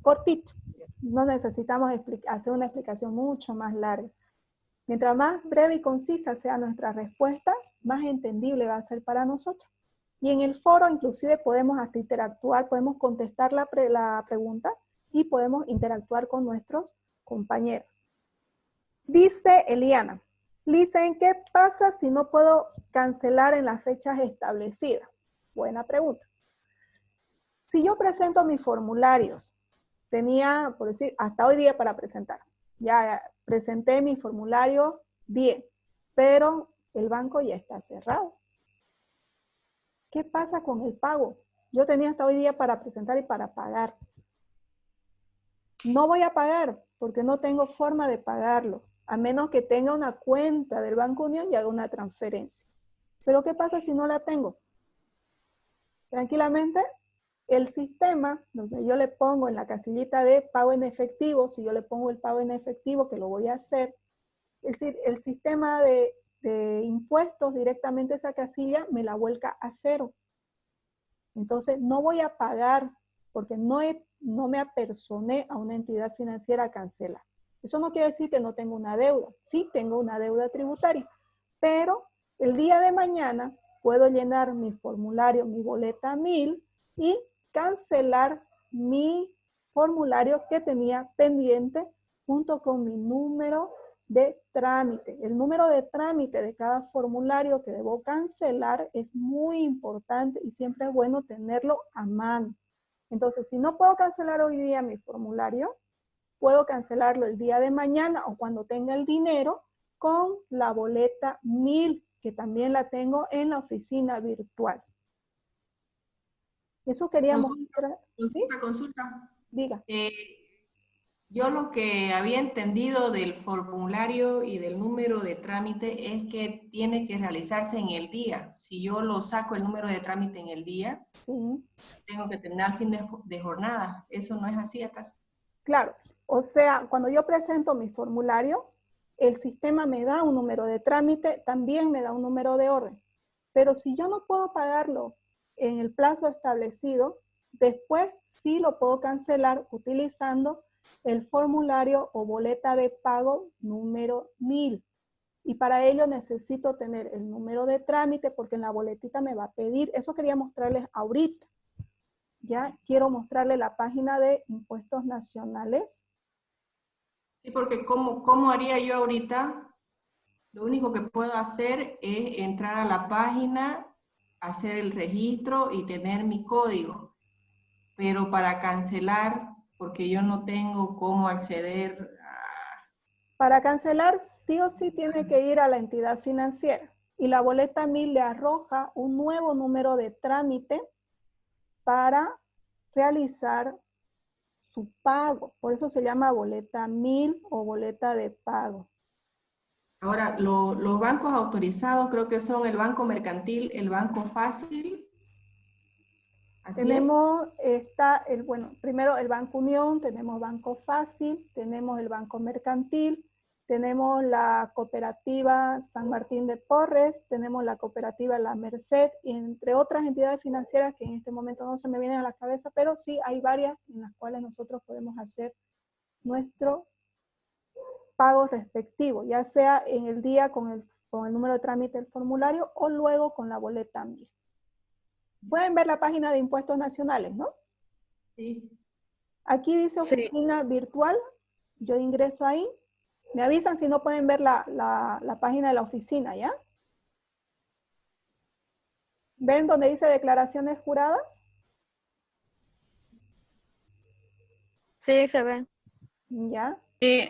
Cortito. No necesitamos hacer una explicación mucho más larga. Mientras más breve y concisa sea nuestra respuesta, más entendible va a ser para nosotros. Y en el foro inclusive podemos hasta interactuar, podemos contestar la pregunta y podemos interactuar con nuestros compañeros. Dice Eliana, Lisen, ¿qué pasa si no puedo cancelar en las fechas establecidas? Buena pregunta. Si yo presento mis formularios, tenía, por decir, hasta hoy día para presentar. Ya presenté mi formulario bien, pero el banco ya está cerrado. ¿Qué pasa con el pago? Yo tenía hasta hoy día para presentar y para pagar. No voy a pagar porque no tengo forma de pagarlo, a menos que tenga una cuenta del Banco Unión y haga una transferencia. Pero ¿qué pasa si no la tengo? Tranquilamente, el sistema, donde yo le pongo en la casillita de pago en efectivo, si yo le pongo el pago en efectivo, que lo voy a hacer, el sistema de impuestos directamente esa casilla me la vuelca a 0. Entonces no voy a pagar porque no me apersoné a una entidad financiera a cancelar. Eso no quiere decir que no tengo una deuda. Sí tengo una deuda tributaria, pero el día de mañana puedo llenar mi formulario, mi boleta 1000 y cancelar mi formulario que tenía pendiente junto con mi número de trámite. El número de trámite de cada formulario que debo cancelar es muy importante y siempre es bueno tenerlo a mano. Entonces, si no puedo cancelar hoy día mi formulario, puedo cancelarlo el día de mañana o cuando tenga el dinero con la boleta 1000, que también la tengo en la oficina virtual. Eso queríamos mostrar. Consulta. Diga. Yo lo que había entendido del formulario y del número de trámite es que tiene que realizarse en el día. Si yo lo saco el número de trámite en el día, Sí. tengo que terminar al fin de jornada. ¿Eso no es así acaso? Claro. O sea, cuando yo presento mi formulario, el sistema me da un número de trámite, también me da un número de orden. Pero si yo no puedo pagarlo en el plazo establecido, después sí lo puedo cancelar utilizando el formulario o boleta de pago número 1000. Y para ello necesito tener el número de trámite porque en la boletita me va a pedir, eso quería mostrarles ahorita. Ya quiero mostrarles la página de Impuestos Nacionales. Sí, porque ¿cómo haría yo ahorita? Lo único que puedo hacer es entrar a la página, hacer el registro y tener mi código. Pero para cancelar, porque yo no tengo cómo acceder a... Para cancelar, sí o sí tiene que ir a la entidad financiera. Y la boleta 1000 le arroja un nuevo número de trámite para realizar su pago. Por eso se llama boleta 1000 o boleta de pago. Ahora, los bancos autorizados creo que son el Banco Mercantil, el Banco Fácil. ¿Así Tenemos, bueno, primero el Banco Unión, tenemos Banco Fácil, tenemos el Banco Mercantil, tenemos la cooperativa San Martín de Porres, tenemos la cooperativa La Merced, y entre otras entidades financieras que en este momento no se me vienen a la cabeza, pero sí hay varias en las cuales nosotros podemos hacer nuestro pago respectivo, ya sea en el día con el número de trámite del formulario o luego con la boleta 1000. Pueden ver la página de Impuestos Nacionales, ¿no? Sí. Aquí dice oficina virtual, yo ingreso ahí. Me avisan si no pueden ver la página de la oficina, ¿ya? ¿Ven donde dice declaraciones juradas? Sí, se ve. ¿Ya? Sí.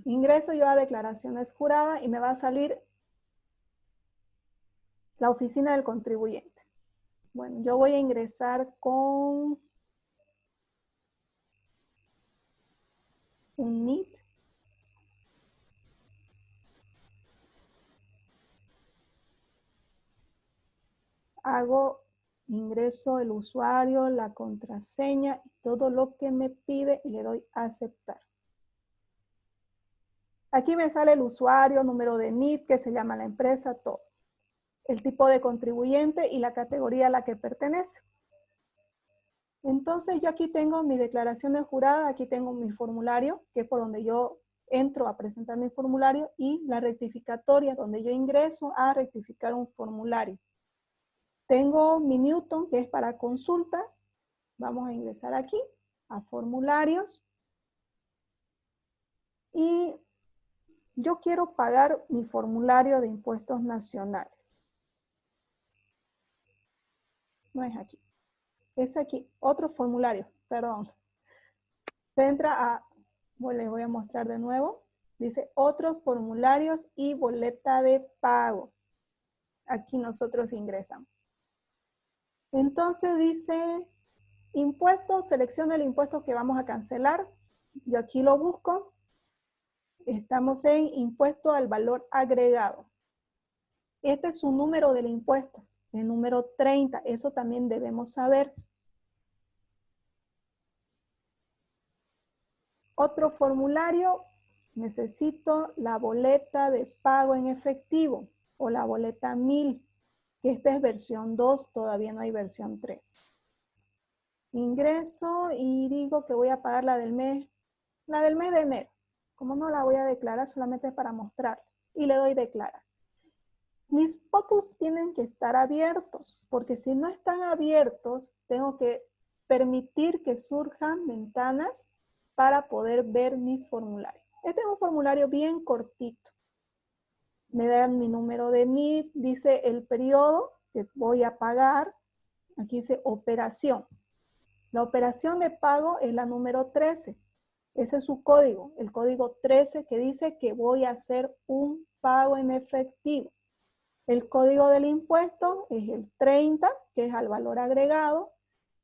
Ingreso yo a declaraciones juradas y me va a salir la oficina del contribuyente. Bueno, yo voy a ingresar con un NIT. Ingreso el usuario, la contraseña, todo lo que me pide y le doy a aceptar. Aquí me sale el usuario, número de NIT, que se llama la empresa, todo. El tipo de contribuyente y la categoría a la que pertenece. Entonces yo aquí tengo mi declaración de jurada, aquí tengo mi formulario, que es por donde yo entro a presentar mi formulario, y la rectificatoria, donde yo ingreso a rectificar un formulario. Tengo mi Newton, que es para consultas. Vamos a ingresar aquí, a formularios. Y yo quiero pagar mi formulario de impuestos nacionales. No es aquí. Es aquí, otro formulario, perdón. Se entra a, les voy a mostrar de nuevo. Dice otros formularios y boleta de pago. Aquí nosotros ingresamos. Entonces dice impuestos, selecciona el impuesto que vamos a cancelar. Yo aquí lo busco. Estamos en impuesto al valor agregado. Este es su número del impuesto, el número 30. Eso también debemos saber. Otro formulario, necesito la boleta de pago en efectivo o la boleta 1000, que esta es versión 2, todavía no hay versión 3. Ingreso y digo que voy a pagar la del mes de enero. Como no la voy a declarar, solamente es para mostrar. Y le doy declarar. Mis POPUs tienen que estar abiertos, porque si no están abiertos, tengo que permitir que surjan ventanas para poder ver mis formularios. Este es un formulario bien cortito. Me dan mi número de NIT, dice el periodo que voy a pagar. Aquí dice operación. La operación de pago es la número 13. Ese es su código, el código 13 que dice que voy a hacer un pago en efectivo. El código del impuesto es el 30, que es al valor agregado.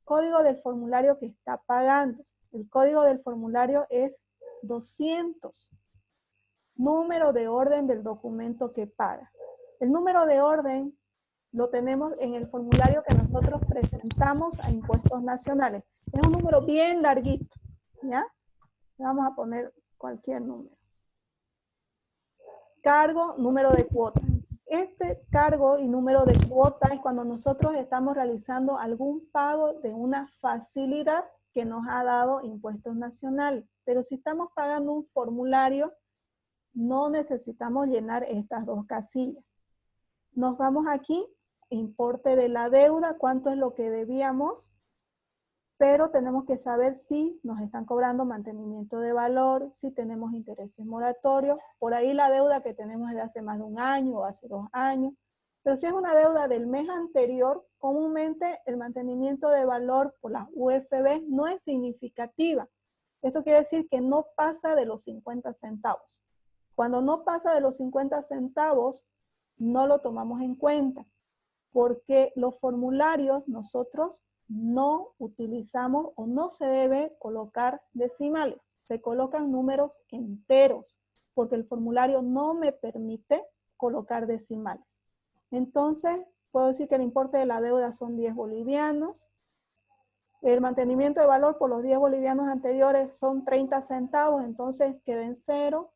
Código del formulario que está pagando. El código del formulario es 200. Número de orden del documento que paga. El número de orden lo tenemos en el formulario que nosotros presentamos a Impuestos Nacionales. Es un número bien larguito, ¿ya? Vamos a poner cualquier número. Cargo, número de cuota. Este cargo y número de cuota es cuando nosotros estamos realizando algún pago de una facilidad que nos ha dado Impuestos Nacionales. Pero si estamos pagando un formulario, no necesitamos llenar estas dos casillas. Nos vamos aquí, importe de la deuda, cuánto es lo que debíamos, pero tenemos que saber si nos están cobrando mantenimiento de valor, si tenemos intereses moratorios, por ahí la deuda que tenemos de hace más de un año o hace 2 años. Pero si es una deuda del mes anterior, comúnmente el mantenimiento de valor por las UFB no es significativa. Esto quiere decir que no pasa de los 50 centavos. Cuando no pasa de los 50 centavos, no lo tomamos en cuenta, porque los formularios nosotros no utilizamos o no se debe colocar decimales. Se colocan números enteros, porque el formulario no me permite colocar decimales. Entonces, puedo decir que el importe de la deuda son 10 bolivianos. El mantenimiento de valor por los 10 bolivianos anteriores son 30 centavos, entonces queda en cero.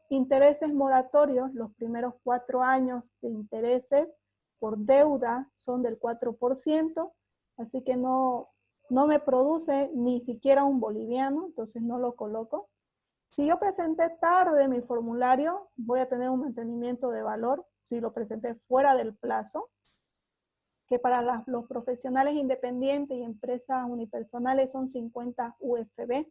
Intereses moratorios, los primeros 4 años de intereses por deuda son del 4%, así que no me produce ni siquiera un boliviano, entonces no lo coloco. Si yo presenté tarde mi formulario, voy a tener un mantenimiento de valor, si lo presenté fuera del plazo, que para los profesionales independientes y empresas unipersonales son 50 UFB.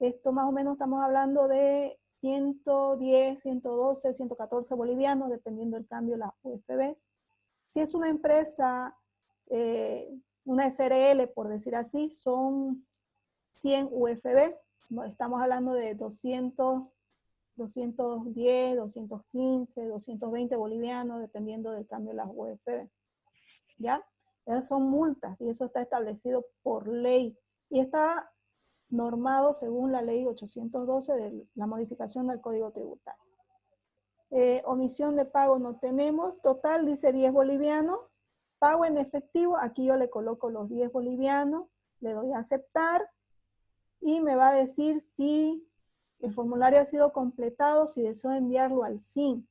Esto más o menos estamos hablando de 110, 112, 114 bolivianos, dependiendo del cambio de las UFBs. Si es una empresa, una SRL, por decir así, son 100 UFB. Estamos hablando de 200, 210, 215, 220 bolivianos, dependiendo del cambio de las UFB. ¿Ya? Esas son multas y eso está establecido por ley. Y está normado según la ley 812 de la modificación del Código Tributario. Omisión de pago no tenemos. Total dice 10 bolivianos. Pago en efectivo, aquí yo le coloco los 10 bolivianos, le doy a aceptar y me va a decir si el formulario ha sido completado, si deseo enviarlo al SIN.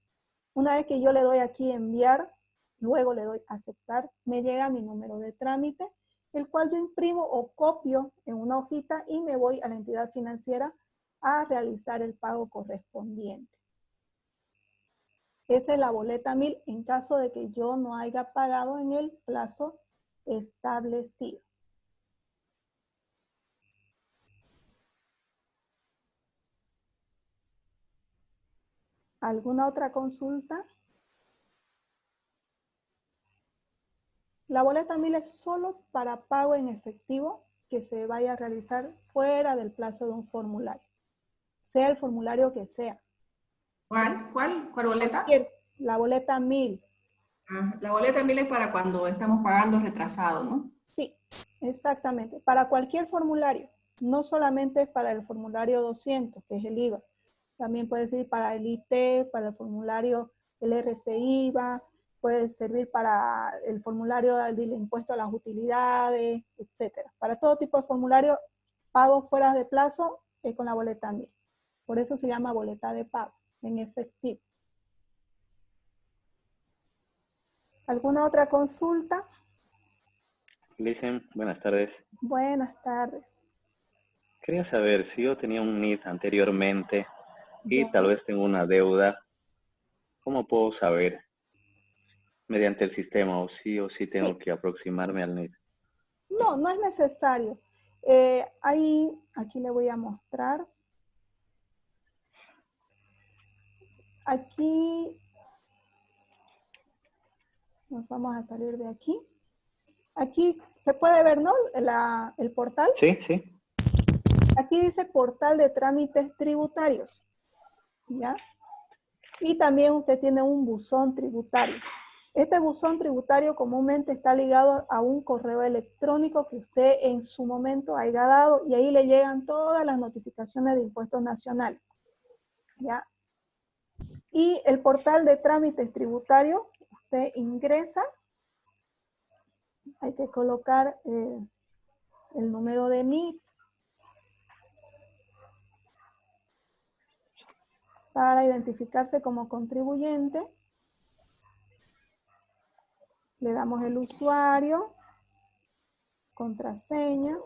Una vez que yo le doy aquí enviar, luego le doy aceptar, me llega mi número de trámite, el cual yo imprimo o copio en una hojita y me voy a la entidad financiera a realizar el pago correspondiente. Esa es la boleta 1000 en caso de que yo no haya pagado en el plazo establecido. ¿Alguna otra consulta? La boleta 1000 es solo para pago en efectivo que se vaya a realizar fuera del plazo de un formulario, sea el formulario que sea. ¿Cuál boleta? La boleta 1000. La boleta 1000 es para cuando estamos pagando retrasado, ¿no? Sí, exactamente. Para cualquier formulario, no solamente es para el formulario 200, que es el IVA. También puede servir para el IT, para el formulario el RC-IVA, puede servir para el formulario del impuesto a las utilidades, etcétera. Para todo tipo de formulario, pago fuera de plazo es con la boleta 1000. Por eso se llama boleta de pago, en efectivo. ¿Alguna otra consulta? Licen, buenas tardes. Buenas tardes. Quería saber si yo tenía un NID anteriormente y Ya. tal vez tengo una deuda, ¿cómo puedo saber mediante el sistema o sí tengo que aproximarme al NID? No, no es necesario. Aquí le voy a mostrar. Aquí nos vamos a salir de aquí. Aquí se puede ver, ¿no? El portal. Sí, sí. Aquí dice portal de trámites tributarios. ¿Ya? Y también usted tiene un buzón tributario. Este buzón tributario comúnmente está ligado a un correo electrónico que usted en su momento haya dado y ahí le llegan todas las notificaciones de impuestos nacionales. ¿Ya? Y el portal de trámites tributarios, usted ingresa, hay que colocar el número de NIT para identificarse como contribuyente. Le damos el usuario, contraseña,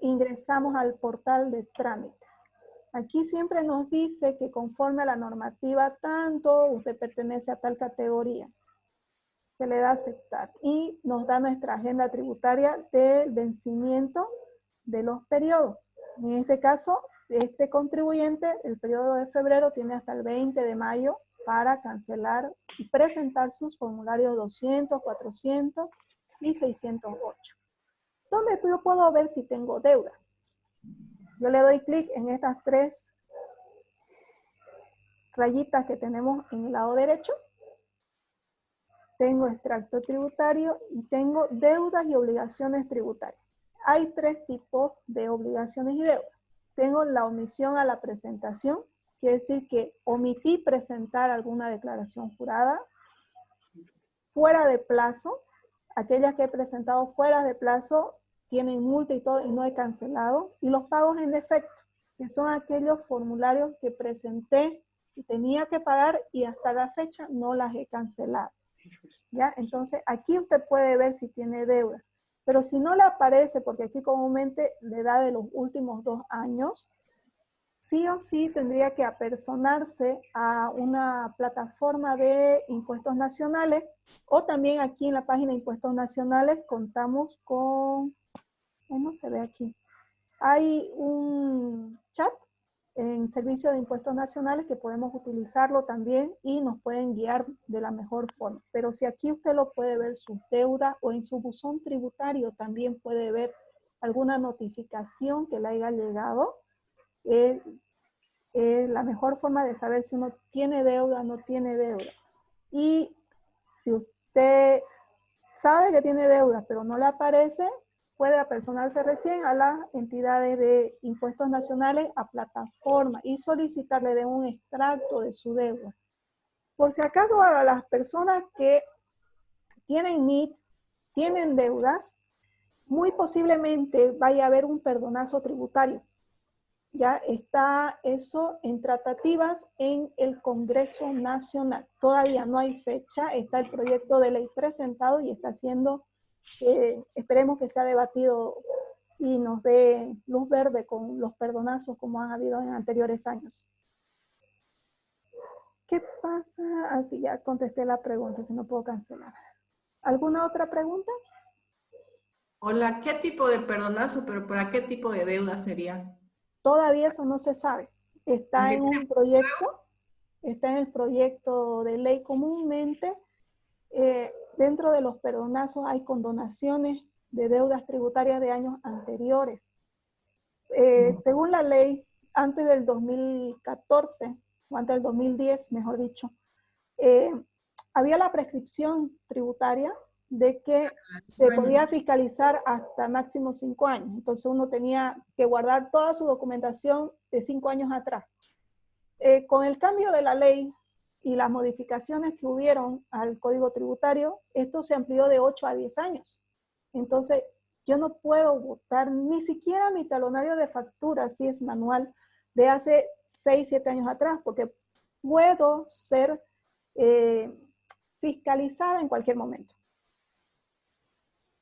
ingresamos al portal de trámites. Aquí siempre nos dice que conforme a la normativa tanto, usted pertenece a tal categoría. Se le da a aceptar y nos da nuestra agenda tributaria del vencimiento de los periodos. En este caso, este contribuyente, el periodo de febrero tiene hasta el 20 de mayo para cancelar y presentar sus formularios 200, 400 y 608. ¿Dónde yo puedo ver si tengo deuda? Yo le doy clic en estas 3 rayitas que tenemos en el lado derecho. Tengo extracto tributario y tengo deudas y obligaciones tributarias. Hay 3 tipos de obligaciones y deudas. Tengo la omisión a la presentación, quiere decir que omití presentar alguna declaración jurada. Fuera de plazo, aquellas que he presentado fuera de plazo tienen multa y todo y no he cancelado. Y los pagos en defecto, que son aquellos formularios que presenté y tenía que pagar y hasta la fecha no las he cancelado. ¿Ya? Entonces, aquí usted puede ver si tiene deuda. Pero si no le aparece, porque aquí comúnmente le da de los últimos 2 años, sí o sí tendría que apersonarse a una plataforma de impuestos nacionales, o también aquí en la página de impuestos nacionales contamos con, no se ve aquí, hay un chat en servicio de impuestos nacionales que podemos utilizarlo también y nos pueden guiar de la mejor forma. Pero si aquí usted lo puede ver sus deudas o en su buzón tributario también puede ver alguna notificación que le haya llegado, la mejor forma de saber si uno tiene deuda o no tiene deuda. Y si usted sabe que tiene deuda pero no le aparece, puede apersonarse recién a las entidades de impuestos nacionales, a plataforma, y solicitarle de un extracto de su deuda. Por si acaso, a las personas que tienen NIT, tienen deudas, muy posiblemente vaya a haber un perdonazo tributario. Ya está eso en tratativas en el Congreso Nacional. Todavía no hay fecha, está el proyecto de ley presentado y está siendo, esperemos que sea debatido y nos dé luz verde con los perdonazos como han habido en anteriores años. ¿Qué pasa? Así ya contesté la pregunta, si no puedo cancelar. ¿Alguna otra pregunta? Hola, ¿qué tipo de perdonazo, pero para qué tipo de deuda sería? Todavía eso no se sabe. Está en un proyecto, está en el proyecto de ley comúnmente. Dentro de los perdonazos hay condonaciones de deudas tributarias de años anteriores. Según la ley, antes del 2014, o antes del 2010, mejor dicho, había la prescripción tributaria de que se podía fiscalizar hasta máximo 5 años. Entonces uno tenía que guardar toda su documentación de 5 años atrás. Con el cambio de la ley y las modificaciones que hubieron al Código Tributario, esto se amplió de 8 a 10 años. Entonces, yo no puedo botar ni siquiera mi talonario de factura, si es manual, de hace 6, 7 años atrás, porque puedo ser fiscalizada en cualquier momento.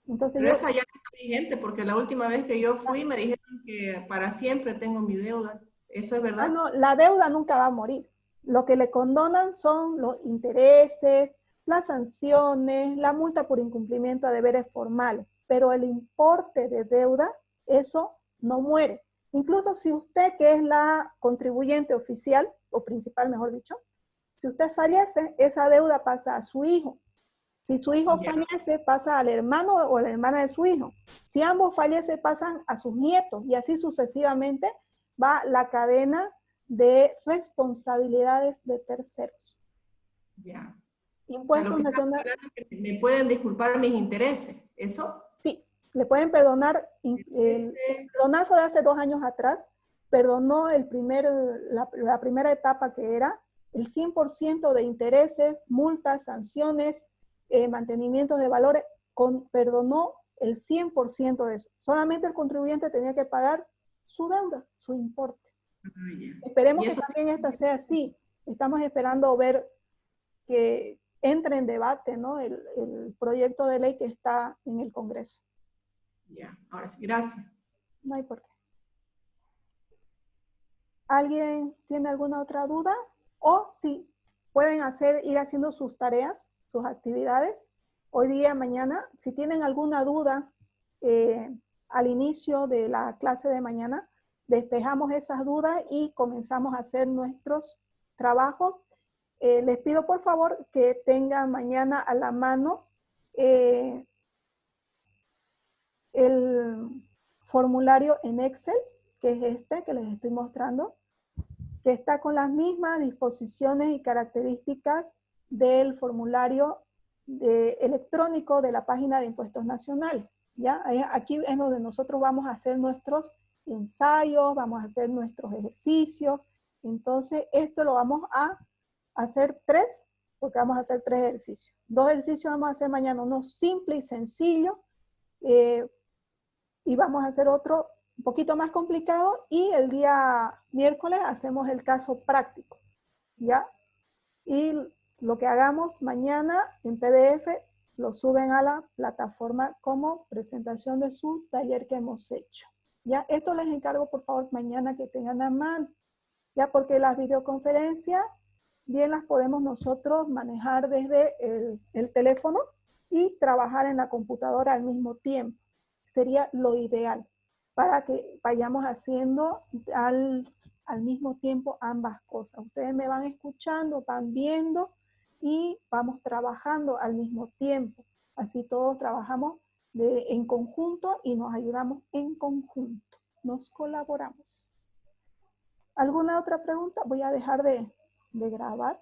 Entonces, pero esa ya no está vigente, porque la última vez que yo fui me dijeron que para siempre tengo mi deuda. ¿Eso es verdad? No, la deuda nunca va a morir. Lo que le condonan son los intereses, las sanciones, la multa por incumplimiento a deberes formales, pero el importe de deuda, eso no muere. Incluso si usted, que es la contribuyente oficial, o principal mejor dicho, si usted fallece, esa deuda pasa a su hijo. Si su hijo fallece, pasa al hermano o a la hermana de su hijo. Si ambos fallecen, pasan a sus nietos, y así sucesivamente va la cadena de responsabilidades de terceros. Ya. Impuestos nacionales. ¿Me pueden disculpar mis intereses? ¿Eso? Sí, le pueden perdonar. El perdonazo de hace 2 años atrás perdonó la primera etapa, que era el 100% de intereses, multas, sanciones, mantenimientos de valores, perdonó el 100% de eso. Solamente el contribuyente tenía que pagar su deuda, su importe. Esperemos que también esta sea así. Estamos esperando ver que entre en debate, ¿no?, el proyecto de ley que está en el Congreso. Ya, ahora sí, gracias. No hay por qué. ¿Alguien tiene alguna otra duda? O sí, pueden ir haciendo sus tareas, sus actividades. Hoy día, mañana, si tienen alguna duda al inicio de la clase de mañana, despejamos esas dudas y comenzamos a hacer nuestros trabajos. Les pido por favor que tengan mañana a la mano el formulario en Excel, que es este que les estoy mostrando, que está con las mismas disposiciones y características del formulario electrónico de la página de Impuestos Nacionales. ¿Ya? Aquí es donde nosotros vamos a hacer nuestros ensayos, vamos a hacer nuestros ejercicios. Entonces, esto lo vamos a hacer 3, porque vamos a hacer 3 ejercicios. 2 ejercicios vamos a hacer mañana, uno simple y sencillo, y vamos a hacer otro un poquito más complicado, y el día miércoles hacemos el caso práctico, ¿ya? Y lo que hagamos mañana en PDF lo suben a la plataforma como presentación de su taller que hemos hecho, ¿ya? Esto les encargo, por favor, mañana que tengan a mano, ¿ya? Porque las videoconferencias bien las podemos nosotros manejar desde el teléfono y trabajar en la computadora al mismo tiempo. Sería lo ideal para que vayamos haciendo al mismo tiempo ambas cosas. Ustedes me van escuchando, van viendo y vamos trabajando al mismo tiempo. Así todos trabajamos en conjunto y nos ayudamos en conjunto. Nos colaboramos. ¿Alguna otra pregunta? Voy a dejar de grabar.